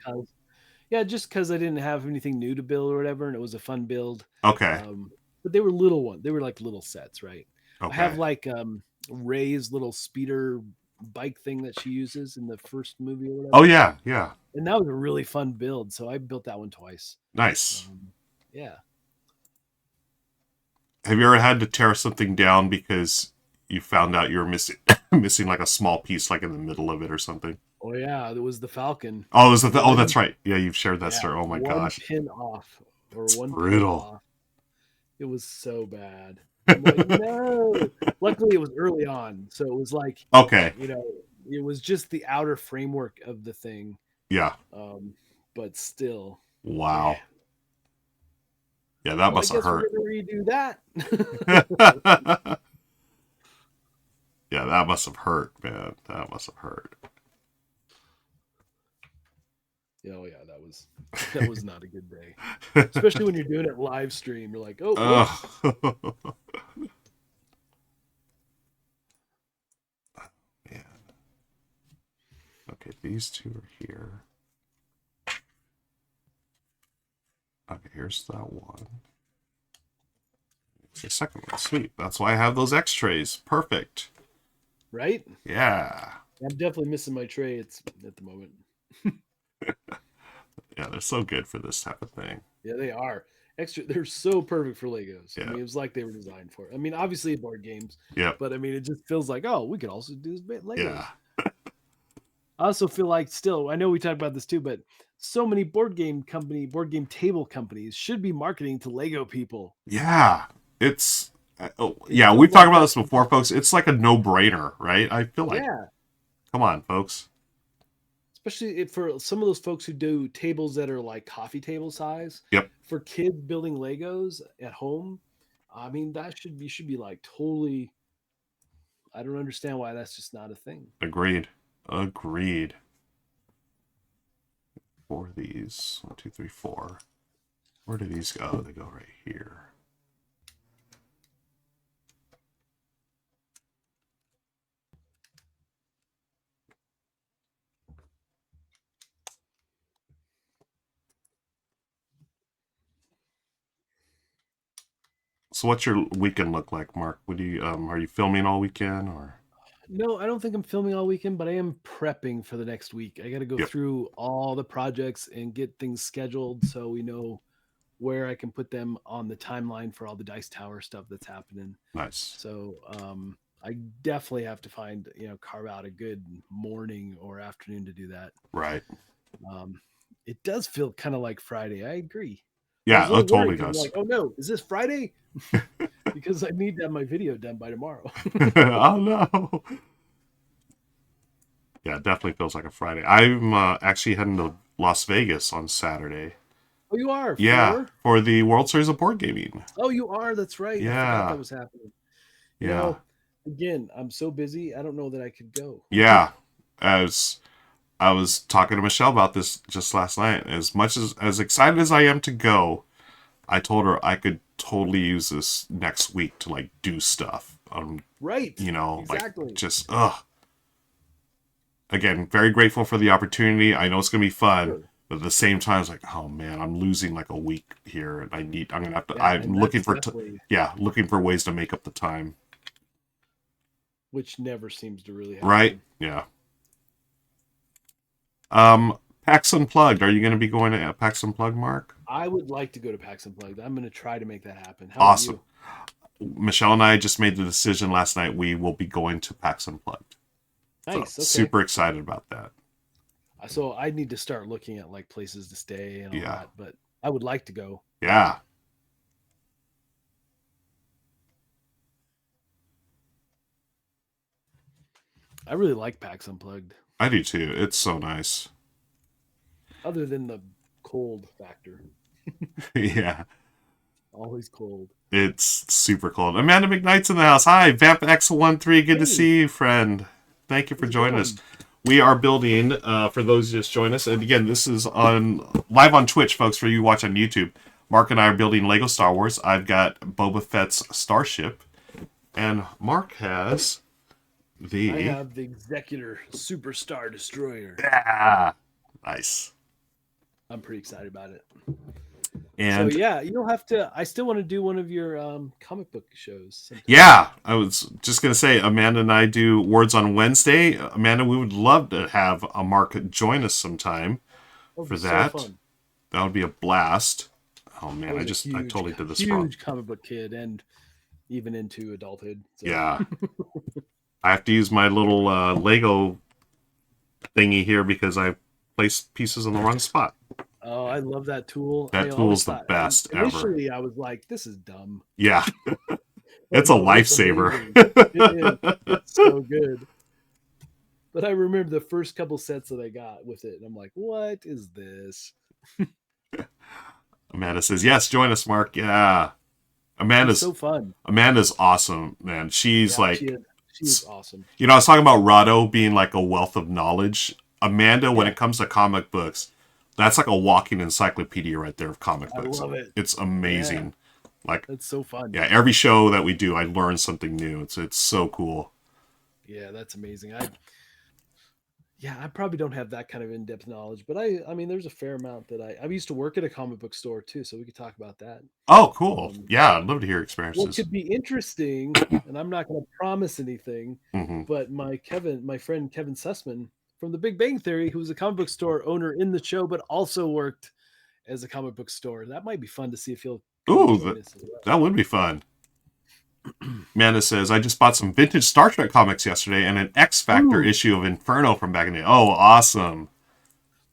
Just because I didn't have anything new to build or whatever, and it was a fun build. Okay. But they were little ones. They were like little sets, right? Okay. I have like Ray's little speeder bike thing that she uses in the first movie or whatever. Oh yeah, yeah. And that was a really fun build. So I built that one twice. Nice. Yeah. Have you ever had to tear something down because you found out you were missing missing like a small piece like in the middle of it or something? Oh yeah, it was the Falcon. Oh, was it oh, that's right. Yeah, you've shared that story. Oh my one gosh. pin off or It's one brutal. pin off. It was so bad. I'm like, no. Luckily, it was early on, so it was like, Okay. it was just the outer framework of the thing. Yeah. But still. Wow. Yeah, that must have hurt. We're gonna redo that. Yeah, that must have hurt, man. That must have hurt. Oh yeah, that was not a good day. Especially when you're doing it live stream. You're like, oh man. Okay, these two are here. Okay, here's that one. The second one. Sweet. That's why I have those X-trays. Perfect. Right? Yeah. I'm definitely missing my tray. It's at the moment. Yeah, they're so good for this type of thing. Yeah, they are. They're so perfect for Legos. Yeah. I mean, it was like they were designed for it. I mean, obviously board games. Yeah. But I mean, it just feels like, oh, we could also do this Legos. Yeah. I also feel like still, I know we talked about this too, but so many board game table companies should be marketing to Lego people. Yeah. It's we've talked about this before, folks. It's like a no-brainer, right? I feel like, come on, folks. especially for some of those folks who do tables that are like coffee table size. Yep. For kids building Legos at home, I mean, you should be like totally. I don't understand why that's just not a thing. Agreed. Agreed. 4 of these. 1, 2, 3, 4. Where do these go? They go right here. So what's your weekend look like, Mark? What do you are you filming all weekend or? No, I don't think I'm filming all weekend, but I am prepping for the next week. I got to go Yep. through all the projects and get things scheduled so we know where I can put them on the timeline for all the Dice Tower stuff that's happening. Nice. So I definitely have to find, carve out a good morning or afternoon to do that. Right. It does feel kind of like Friday. I agree. Yeah, it totally does. I'm like, oh no, is this Friday? Because I need to have my video done by tomorrow. Oh no. Yeah, it definitely feels like a Friday. I'm actually heading to Las Vegas on Saturday. Oh, you are? Yeah, for the World Series of Board Gaming. Oh, you are? That's right. Yeah. I forgot that was happening. Yeah. Again, I'm so busy. I don't know that I could go. Yeah. As I was talking to Michelle about this just last night. As much as excited as I am to go, I told her I could totally use this next week to like do stuff. Right. Exactly. Like just Again, very grateful for the opportunity. I know it's gonna be fun, sure. But at the same time, it's like, oh man, I'm losing like a week here, and I'm gonna have to. Yeah, I'm looking for looking for ways to make up the time, which never seems to really happen. Right? Yeah. PAX Unplugged. Are you going to be going to PAX Unplugged, Mark? I would like to go to PAX Unplugged. I'm going to try to make that happen. How awesome. Michelle and I just made the decision last night. We will be going to PAX Unplugged. Nice. So, super excited about that. So I need to start looking at like places to stay and all that, but I would like to go. Yeah. I really like PAX Unplugged. I do too. It's so nice. Other than the cold factor. Yeah. Always cold. It's super cold. Amanda McKnight's in the house. Hi, Vamp X13. Good to see you, friend. Thank you for joining us. We are building, for those who just joined us, and again, this is live on Twitch, folks, for you watch on YouTube. Mark and I are building Lego Star Wars. I've got Boba Fett's starship, and Mark has I have the Executor Superstar Destroyer. Yeah, nice. I'm pretty excited about it. And so yeah, you'll have to. I still want to do one of your comic book shows sometime. Yeah, I was just gonna say, Amanda and I do Words on Wednesday. Amanda, we would love to have a Mark join us sometime for that. So fun. That would be a blast. Oh man, I totally did this wrong. Huge comic book kid, and even into adulthood. So. Yeah. I have to use my little Lego thingy here because I placed pieces in the wrong spot. Oh, I love that tool. That tool's the best ever. Initially, I was like, this is dumb. Yeah. It's a lifesaver. It's so good. But I remember the first couple sets that I got with it, and I'm like, what is this? Amanda says, yes, join us, Mark. Yeah. Amanda's so fun. Amanda's awesome, man. She's she's awesome. You know, I was talking about Rahdo being like a wealth of knowledge. Amanda, when it comes to comic books, that's like a walking encyclopedia right there of comic books. I love it. It's amazing. Yeah. Like it's so fun. Yeah, every show that we do, I learn something new. It's so cool. Yeah, that's amazing. I probably don't have that kind of in-depth knowledge, but I mean, there's a fair amount that I used to work at a comic book store too, so we could talk about that. Oh, cool. Yeah, I'd love to hear experiences. What could be interesting, and I'm not going to promise anything, but my friend Kevin Sussman from The Big Bang Theory, who was a comic book store owner in the show, but also worked as a comic book store. That might be fun to see if he'll. That would be fun. Amanda says, I just bought some vintage Star Trek comics yesterday and an X Factor issue of Inferno from back in the day. Oh, awesome.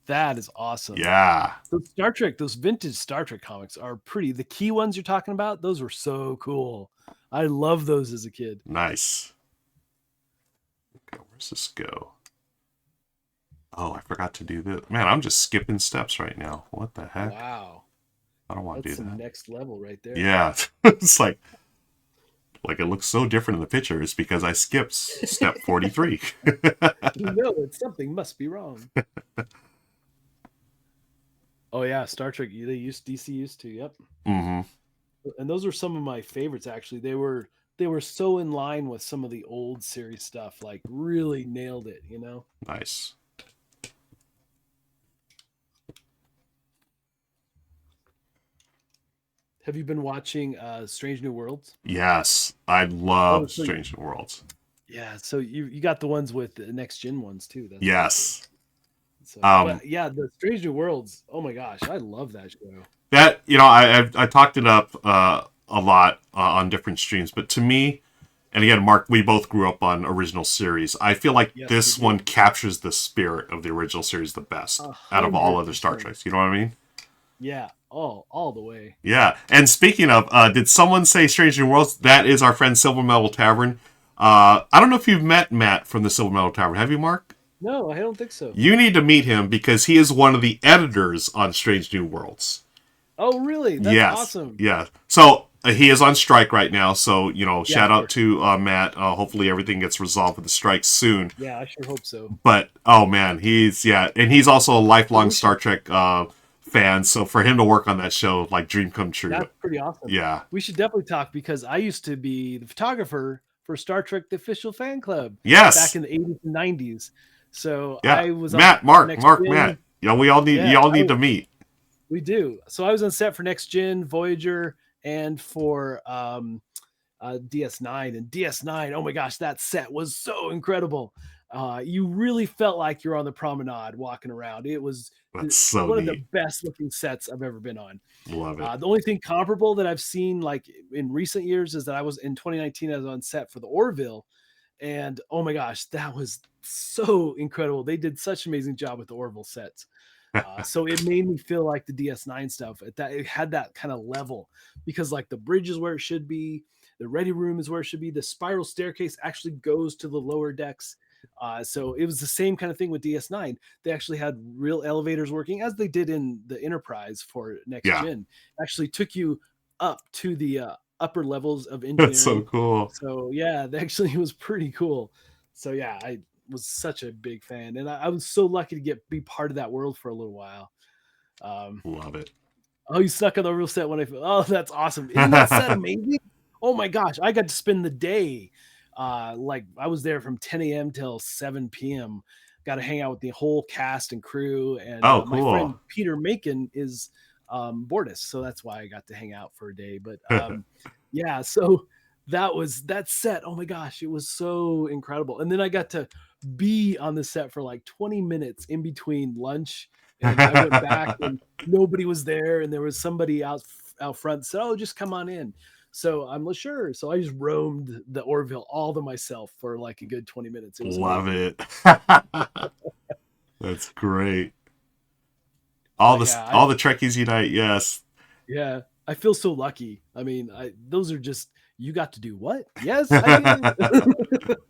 That is awesome. Yeah. Those vintage Star Trek comics are pretty. The key ones you're talking about, those were so cool. I love those as a kid. Nice. Okay, where's this go? Oh, I forgot to do this. Man, I'm just skipping steps right now. What the heck? Wow. I don't want to That's do some that. next level right there. Yeah, it's like it looks so different in the picture. It's because I skipped step 43. You know that something must be wrong. Oh yeah, Star Trek. They used DC used to. Yep. Mm-hmm. And those were some of my favorites. Actually, they were so in line with some of the old series stuff. Like really nailed it. You know. Nice. Have you been watching Strange New Worlds? Yes, I Oh, love so Strange New Worlds. yeah, so you got the ones with the next gen ones too. That's pretty cool. Yes. So, Um, but yeah, the Strange New Worlds. Oh my gosh, I love that show. that I talked it up a lot on different streams, but to me, and again, Mark, we both grew up on original series. I feel like Yes, we this one did. captures the spirit of the original series the best A out of all hundred other Star percent. Treks. You know what I mean? Yeah, all the way. Yeah. And speaking of, did someone say Strange New Worlds? That is our friend Silver Metal Tavern. I don't know if you've met Matt from the Silver Metal Tavern. Have you, Mark? No, I don't think so. You need to meet him because he is one of the editors on Strange New Worlds. Oh, really? That's Yes. awesome. Yeah. So he is on strike right now. So, Yeah, shout out sure. to Matt. Hopefully everything gets resolved with the strike soon. Yeah, I sure hope so. But, oh man, yeah. And he's also a Well, lifelong we Star should. Trek fan. So for him to work on that show, like dream come true. That's pretty awesome. Yeah. We should definitely talk because I used to be the photographer for Star Trek: The Official Fan Club back Yes. in the 80s and 90s. So Yeah. I was on Matt, set for Mark, Next Mark, Matt. Gen. Yeah, we all need Yeah, y'all need to meet. we do. So I was on set for Next Gen, Voyager, and for DS9. And DS9, oh my gosh, that set was so incredible. You really felt like you're on the promenade walking around. It was That's so one of the neat. best looking sets I've ever been on. Love it. The only thing comparable that I've seen like in recent years is that I was in 2019. I was on set for the Orville, and oh my gosh, that was so incredible. They did such an amazing job with the Orville sets. So it made me feel like the DS9 stuff. It had that kind of level because like the bridge is where it should be, the ready room is where it should be. The spiral staircase actually goes to the lower decks. So it was the same kind of thing with DS9. They actually had real elevators working as they did in the Enterprise for Next Yeah. Gen. Actually took you up to the upper levels of That's so engineering. cool. So yeah, actually it was pretty cool. So yeah, I was such a big fan, and I was so lucky to be part of that world for a little while. Um, Love it. oh, you snuck on the real set when I. Oh, that's awesome! Isn't that set amazing? Oh my gosh, I got to spend the day. Like I was there from 10 a.m. till 7 p.m. Got to hang out with the whole cast and crew, and Oh, my friend cool. Peter Macon is Bordis, so that's why I got to hang out for a day. But yeah, so that set. Oh my gosh, it was so incredible. And then I got to be on the set for like 20 minutes in between lunch, and I went back and nobody was there, and there was somebody out front said, "Oh, just come on in." So I'm like, sure. So I just roamed the Orville all to myself for like a good 20 minutes. It was Love amazing. it. That's great. But yeah, All the Trekkies unite. Yes. yeah, I feel so lucky. I mean, those are just you got to do what? Yes, I did.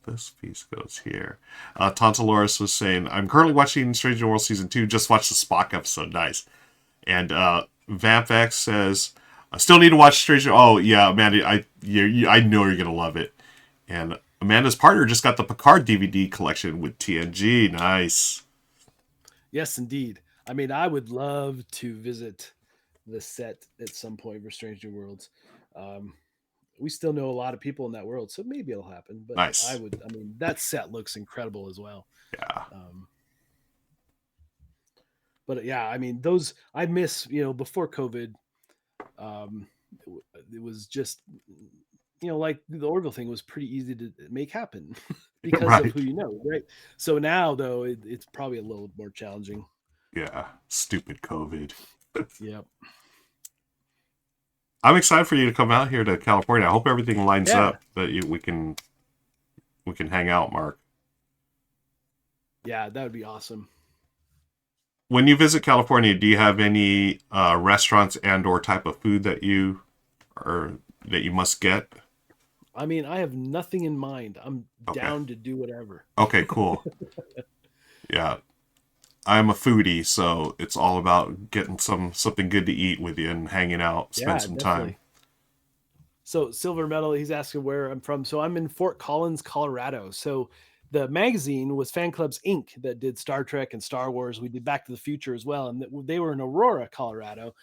This piece goes here. Tontaloris was saying, I'm currently watching Stranger World Season 2. Just watched the Spock episode. Nice. And VampX says, I still need to watch Stranger. Oh, yeah, Amanda, I know you're going to love it. And Amanda's partner just got the Picard DVD collection with TNG. Nice. Yes, indeed. I mean, I would love to visit the set at some point for Strange New Worlds. Um, we still know a lot of people in that world, so maybe it'll happen. But Nice. I mean, that set looks incredible as well. Yeah. Um, but yeah, I mean, those I miss. Before COVID, um, it was just like the Orville thing was pretty easy to make happen because of Right. who you know, right? So now though, it's probably a little more challenging. Yeah. Stupid COVID. Yep. I'm excited for you to come out here to California. I hope everything lines Yeah. up that we can hang out, Mark. Yeah, that would be awesome. When you visit California, do you have any restaurants and or type of food that you must get? I mean, I have nothing in mind. I'm Okay. down to do whatever. Okay, cool. Yeah. I'm a foodie, so it's all about getting something good to eat with you and hanging out, spend Yeah, some time. definitely. So silver medal, he's asking where I'm from. So I'm in Fort Collins, Colorado. So the magazine was Fan Clubs Inc. that did Star Trek and Star Wars. We did Back to the Future as well, and they were in Aurora, Colorado.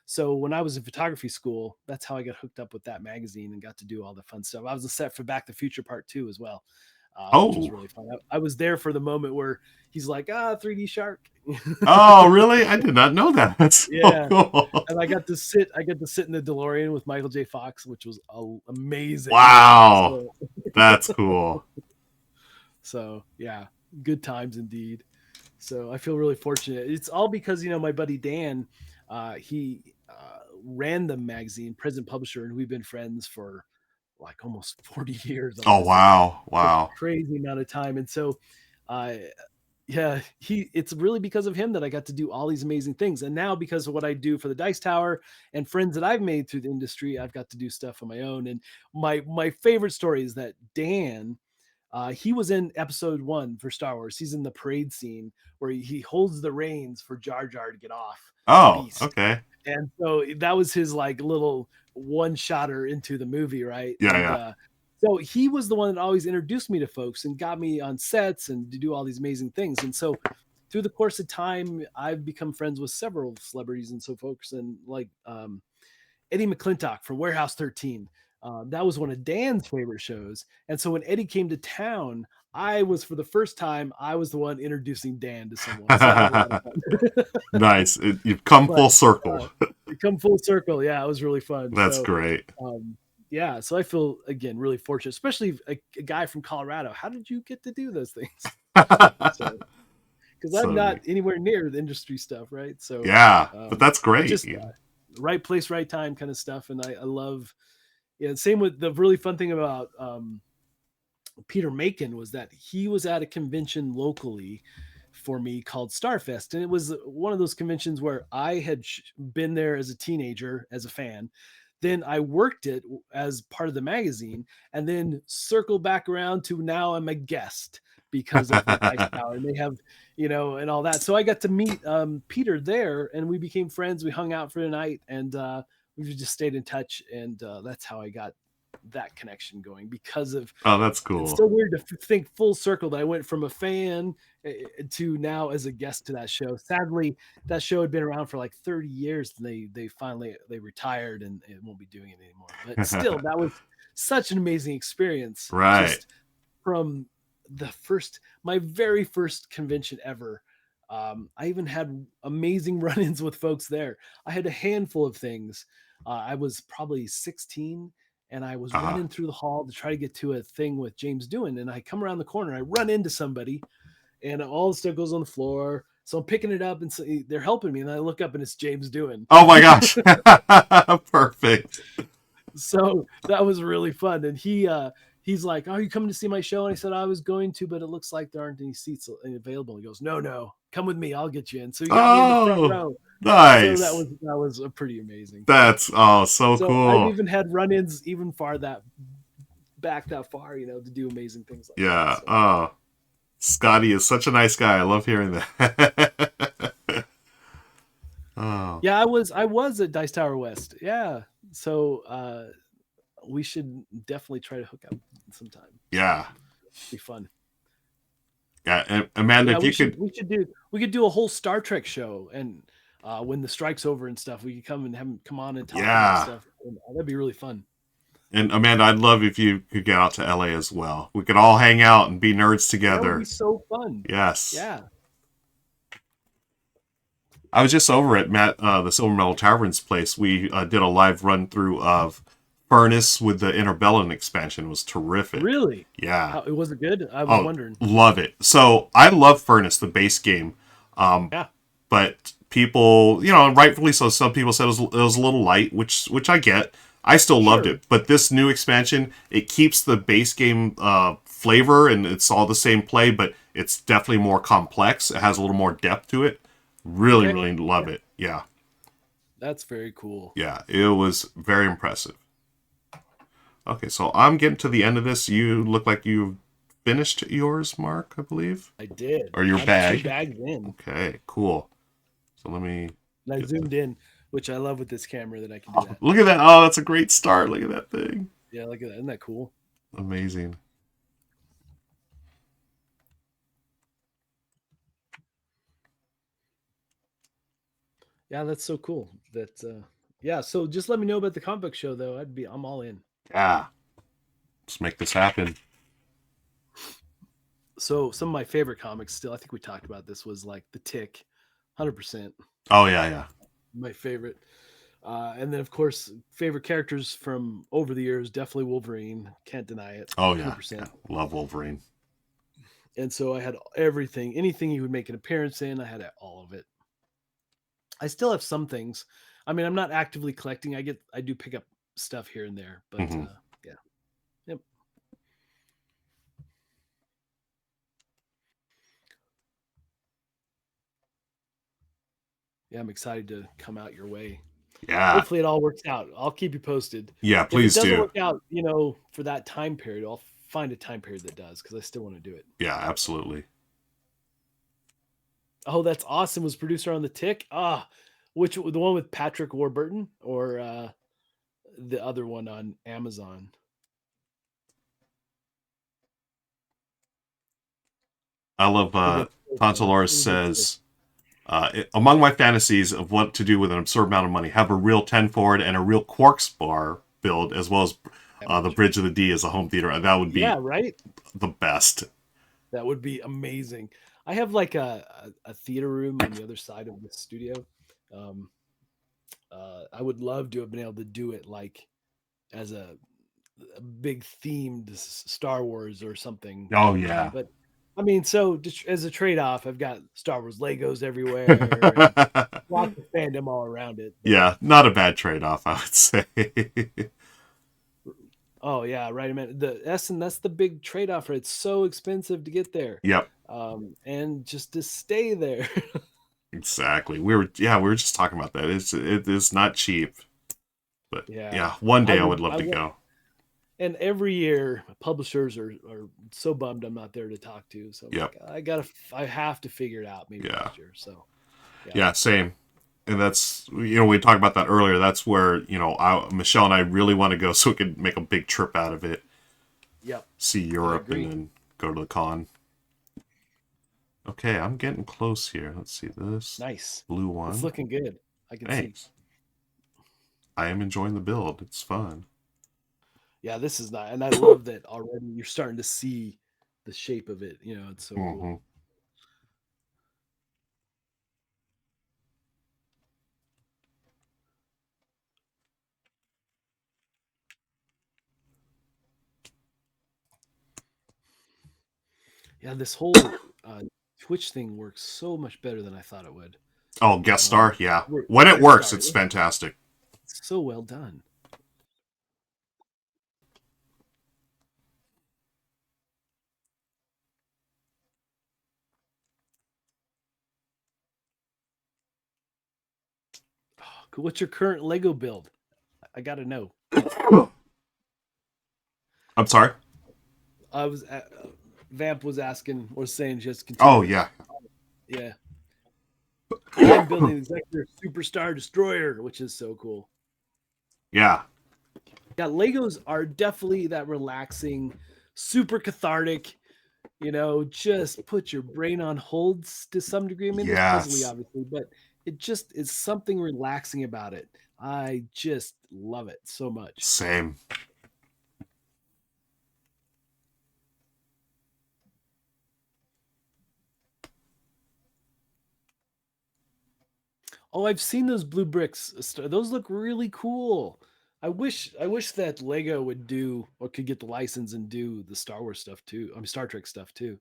So when I was in photography school, that's how I got hooked up with that magazine and got to do all the fun stuff. I was a set for Back to the Future Part 2 as well, which was Oh. really fun. I was there for the moment where he's like, 3D shark. Oh, really? I did not know that. That's so Yeah. cool. And I got to sit in the DeLorean with Michael J. Fox, which was amazing. Wow. That's cool. So yeah, good times indeed. So I feel really fortunate. It's all because, my buddy Dan, he ran the magazine, Present Publisher, and we've been friends for like almost 40 years. I Oh, want to say wow. it's a Wow. crazy amount of time. And so, uh, yeah, it's really because of him that I got to do all these amazing things. And now because of what I do for the Dice Tower and friends that I've made through the industry, I've got to do stuff on my own. And my favorite story is that Dan, he was in episode 1 for Star Wars. He's in the parade scene where he holds the reins for Jar Jar to get off the Oh, beast. okay. And so that was his like little one-shotter into the movie, right? Yeah, And yeah. so he was the one that always introduced me to folks and got me on sets and to do all these amazing things. And so through the course of time, I've become friends with several celebrities and so folks, and like Eddie McClintock from Warehouse 13. That was one of Dan's favorite shows. And so when Eddie came to town, I was, for the first time, I was the one introducing Dan to someone. So that was a lot of fun. Nice. You've come But full circle. come full circle. Yeah, it was really fun. That's So, great. yeah, so I feel, again, really fortunate, especially a guy from Colorado. How did you get to do those things? Because I'm So not neat. anywhere near the industry stuff, right? So, Yeah, but that's great. just right place, right time kind of stuff. And I love, yeah, same with the really fun thing about Peter Macon was that he was at a convention locally for me called Starfest. And it was one of those conventions where I had been there as a teenager, as a fan. Then I worked it as part of the magazine and then circled back around to now I'm a guest because of the Dice Tower. And they have, and all that. So I got to meet Peter there and we became friends. We hung out for the night and we've just stayed in touch. And that's how I got that connection going because of, Oh, that's it's cool. so weird to think full circle that I went from a fan to now as a guest to that show. Sadly, that show had been around for like 30 years and they finally retired and won't be doing it anymore. But still, that was such an amazing experience Right. just from my very first convention ever. I even had amazing run-ins with folks there. I had a handful of things. I was probably 16 and I was Uh-huh. running through the hall to try to get to a thing with James Doohan. And I come around the corner, I run into somebody, and all the stuff goes on the floor. So I'm picking it up, and so they're helping me. And I look up, and it's James Doohan. Oh my gosh. Perfect. So that was really fun. And he's like, "Oh, are you coming to see my show?" And I said, "I was going to, but it looks like there aren't any seats available." He goes, "No, come with me. I'll get you in." So he got me in the front Oh, row. So nice. that was a pretty amazing. That's so So I've cool. even had run-ins even back that far, to do amazing things like that. Yeah. So Oh, Scotty is such a nice guy. I love hearing that. Oh, yeah, I was at Dice Tower West. Yeah. So we should definitely try to hook up sometime. yeah. It'd be fun. Yeah. And Amanda, Yeah, if you could. we could do a whole Star Trek show and when the strike's over and stuff, we could come and have him come on and talk about Yeah. stuff. And, that'd be really fun. And Amanda, I'd love if you could get out to LA as well. We could all hang out and be nerds That would be together. so fun. Yes. Yeah. I was just over at the Silver Medal Tavern's place. We did a live run through of Furnace with the Interbellum expansion. It was terrific. Really? Yeah. How, was it good? I was Oh, wondering. love it. So I love Furnace, the base game. Yeah. But people, rightfully so, some people said it was a little light, which I get. I still loved Sure. it. But this new expansion, it keeps the base game flavor, and it's all the same play, but it's definitely more complex. It has a little more depth to it. Really, Okay. really love it. Yeah. That's very cool. Yeah. It was very impressive. Okay, so I'm getting to the end of this. You look like you finished yours, Mark, I believe. I did. Or your I'm 2 bag. bags in. Okay, cool. So let me And I get this. zoomed in, which I love with this camera that I can do Oh, that. look at that. Oh, that's a great start. Look at that thing. Yeah, look at that. Isn't that cool? Amazing. Yeah, that's so cool. Yeah, so just let me know about the comic book show though. I'm all in. Yeah. Let's make this happen. So some of my favorite comics still, I think we talked about this, was like The Tick, 100%. Oh, yeah, yeah. My favorite. And then of course, favorite characters from over the years, definitely Wolverine. Can't deny it. Oh, yeah. 100%. Yeah. Love Wolverine. And so I had everything, anything he would make an appearance in, I had all of it. I still have some things. I mean, I'm not actively collecting. I do pick up stuff here and there, but Mm-hmm. yeah. Yep. Yeah, I'm excited to come out your way. Yeah. Hopefully it all works out. I'll keep you posted. Yeah, If it please doesn't do. work out, for that time period, I'll find a time period that does because I still want to do it. Yeah, absolutely. Oh, that's awesome. Was producer on The Tick? The one with Patrick Warburton or the other one on Amazon? I love Because that's Tonsoloris says, among my fantasies of what to do with an absurd amount of money, have a real 10 forward and a real Quarks bar build, as well as the Bridge of the D as a home theater. That would be right. the best. That would be amazing. I have like a theater room on the other side of the studio. Um, I would love to have been able to do it like as a big themed Star Wars or something. Oh, yeah. But I mean, so just as a trade off, I've got Star Wars Legos everywhere and lots of fandom all around it. But, Yeah, not a bad trade off, I would say. oh yeah, right. I mean, that's the big trade off. Right? It's so expensive to get there, Yep, and just to stay there. exactly. We were just talking about that. It is not cheap, but Yeah, yeah, one day I would love to want, go. and every year publishers are so bummed I'm not there to talk to. So I'm Yep. like, I have to figure it out maybe Yeah. next year. So Yeah, same. And that's, we talked about that earlier. That's where, Michelle and I really want to go so we can make a big trip out of it. Yep. See Europe and then go to the con. Okay, I'm getting close here. Let's see this. Nice. Blue one. It's looking good. I can see. I am enjoying the build. It's fun. Yeah, this is not, and I love that already. You're starting to see the shape of it. It's so cool. Yeah, this whole Twitch thing works so much better than I thought it would. Oh, guest star? Yeah. When it works, it's fantastic. It's so well done. Oh, cool. What's your current Lego build? I got to know. I'm sorry? I was Vamp was asking or saying just continue. Oh, yeah. Yeah. I'm building Executive Superstar Destroyer, which is so cool. Yeah. Yeah, Legos are definitely that relaxing, super cathartic, just put your brain on hold to some degree. I mean, there's puzzly, obviously, but it just is something relaxing about it. I just love it so much. Same. Oh, I've seen those blue bricks. Those look really cool. I wish that Lego would do or could get the license and do the Star Wars stuff too. I mean, Star Trek stuff too.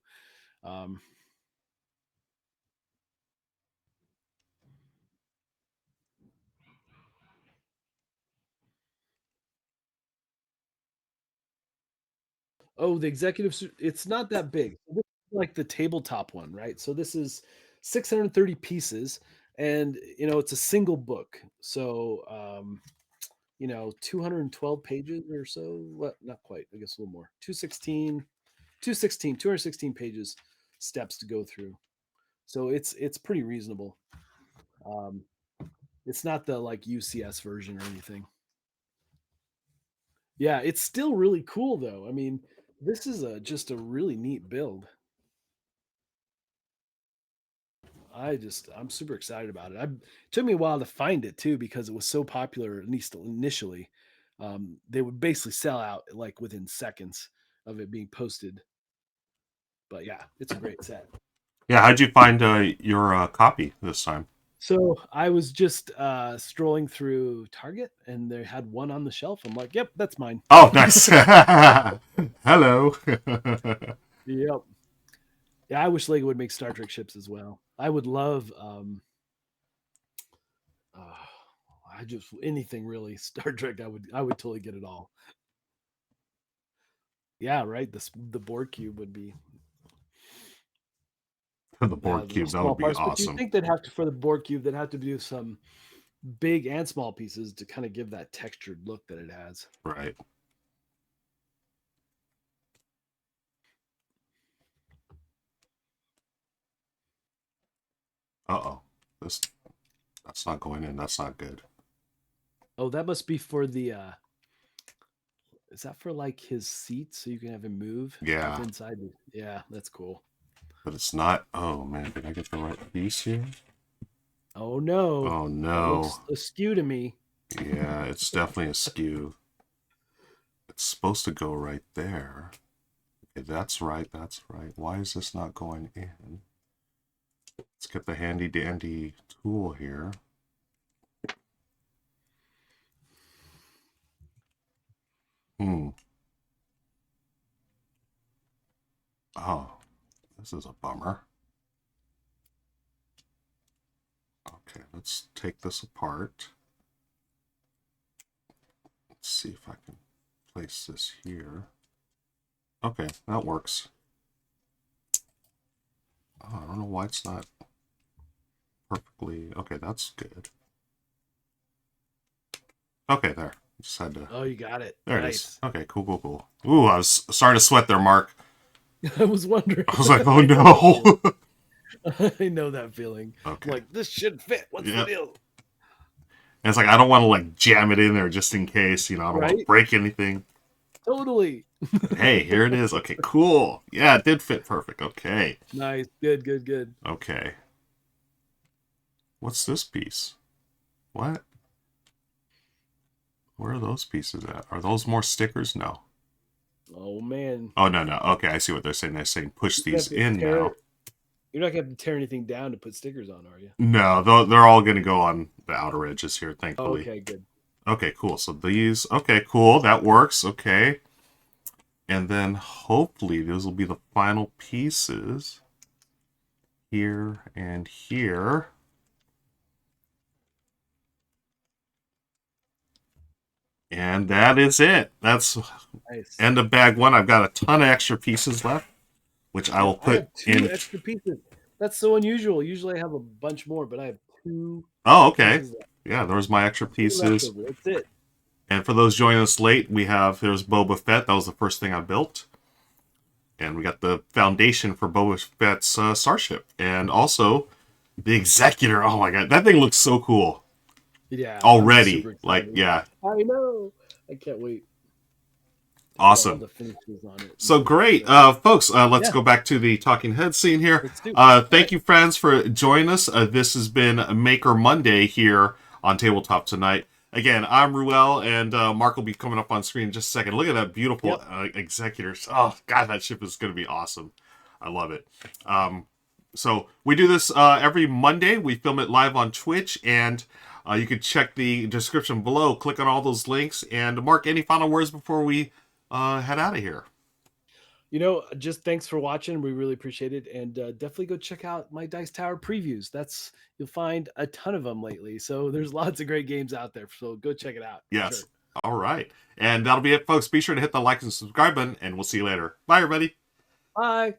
Oh, the it's not that big. This is like the tabletop one, right? So this is 630 pieces and it's a single book. So 212 pages or so. Well, not quite. I guess a little more. 216 pages steps to go through. So it's pretty reasonable. Um, it's not the like UCS version or anything. Yeah, it's still really cool though. I mean, this is just a really neat build. I'm super excited about it. It took me a while to find it too because it was so popular, at least initially. They would basically sell out like within seconds of it being posted. But yeah, it's a great set. Yeah, how'd you find your copy this time? So I was just strolling through Target and they had one on the shelf. I'm like, yep, that's mine. Oh, nice. Hello. Yep. Yeah, I wish Lego would make Star Trek ships as well. I would love I just anything really Star Trek. I would totally get it all. Yeah, right. The board cube would be The board the cube, that small would be parts. But you awesome. think they'd have to for the board cube, they'd have to do some big and small pieces to kind of give that textured look that it has. Right. Uh-oh. That's not going in. That's not good. Oh, that must be for the is that for like his seat so you can have him move Yeah. inside? Yeah, that's cool. But it's not. Oh, man. Did I get the right piece here? Oh, no. Oh, That no. looks askew to me. Yeah, it's definitely askew. It's supposed to go right there. Okay, that's right. That's right. Why is this not going in? Let's get the handy dandy tool here. Oh, this is a bummer. Okay, let's take this apart. Let's see if I can place this here. Okay, that works. Oh, I don't know why it's not perfectly... Okay, that's good. Okay, there. Just had to... Oh, you got it. There Nice. it is. Okay, cool. Ooh, I was starting to sweat there, Mark. I was wondering. I was like, oh no. I know that feeling. Okay. Like, this should fit. What's the deal? And it's like, I don't want to like jam it in there just in case, I don't want to break anything. Totally. Hey, here it is. Okay, cool. Yeah, it did fit perfect. Okay. Nice. Good. Okay. What's this piece? What? Where are those pieces at? Are those more stickers? No. Oh, man. Oh, no. Okay, I see what they're saying. They're saying push these in now. You're not going to have to tear anything down to put stickers on, are you? No, they're all going to go on the outer edges here, thankfully. Okay, good. Okay, cool. So these... Okay, cool. That works. Okay. And then hopefully those will be the final pieces. Here and here. And that is it. That's nice. End of bag one. I've got a ton of extra pieces left, which I will put in. Extra pieces. That's so unusual. Usually I have a bunch more, but I have 2. Oh, okay. Yeah, there's my extra pieces. That's it. And for those joining us late, there's Boba Fett. That was the first thing I built. And we got the foundation for Boba Fett's starship. And also the Executor. Oh my god, that thing looks so cool. Yeah. Already. Like, yeah. I know. I can't wait. Awesome. So great. Folks, let's go back to the talking head scene here. Thank you, friends, for joining us. This has been Maker Monday here on Tabletop Tonight. Again, I'm Ruel, and Mark will be coming up on screen in just a second. Look at that beautiful Executor. Oh, God, that ship is going to be awesome. I love it. So we do this every Monday. We film it live on Twitch, and you can check the description below. Click on all those links. And Mark, any final words before we head out of here? Just thanks for watching. We really appreciate it, and definitely go check out my Dice Tower previews. You'll find a ton of them lately. So there's lots of great games out there. So go check it out. Yes. Sure. All right. And that'll be it, folks. Be sure to hit the like and subscribe button, and we'll see you later. Bye, everybody. Bye.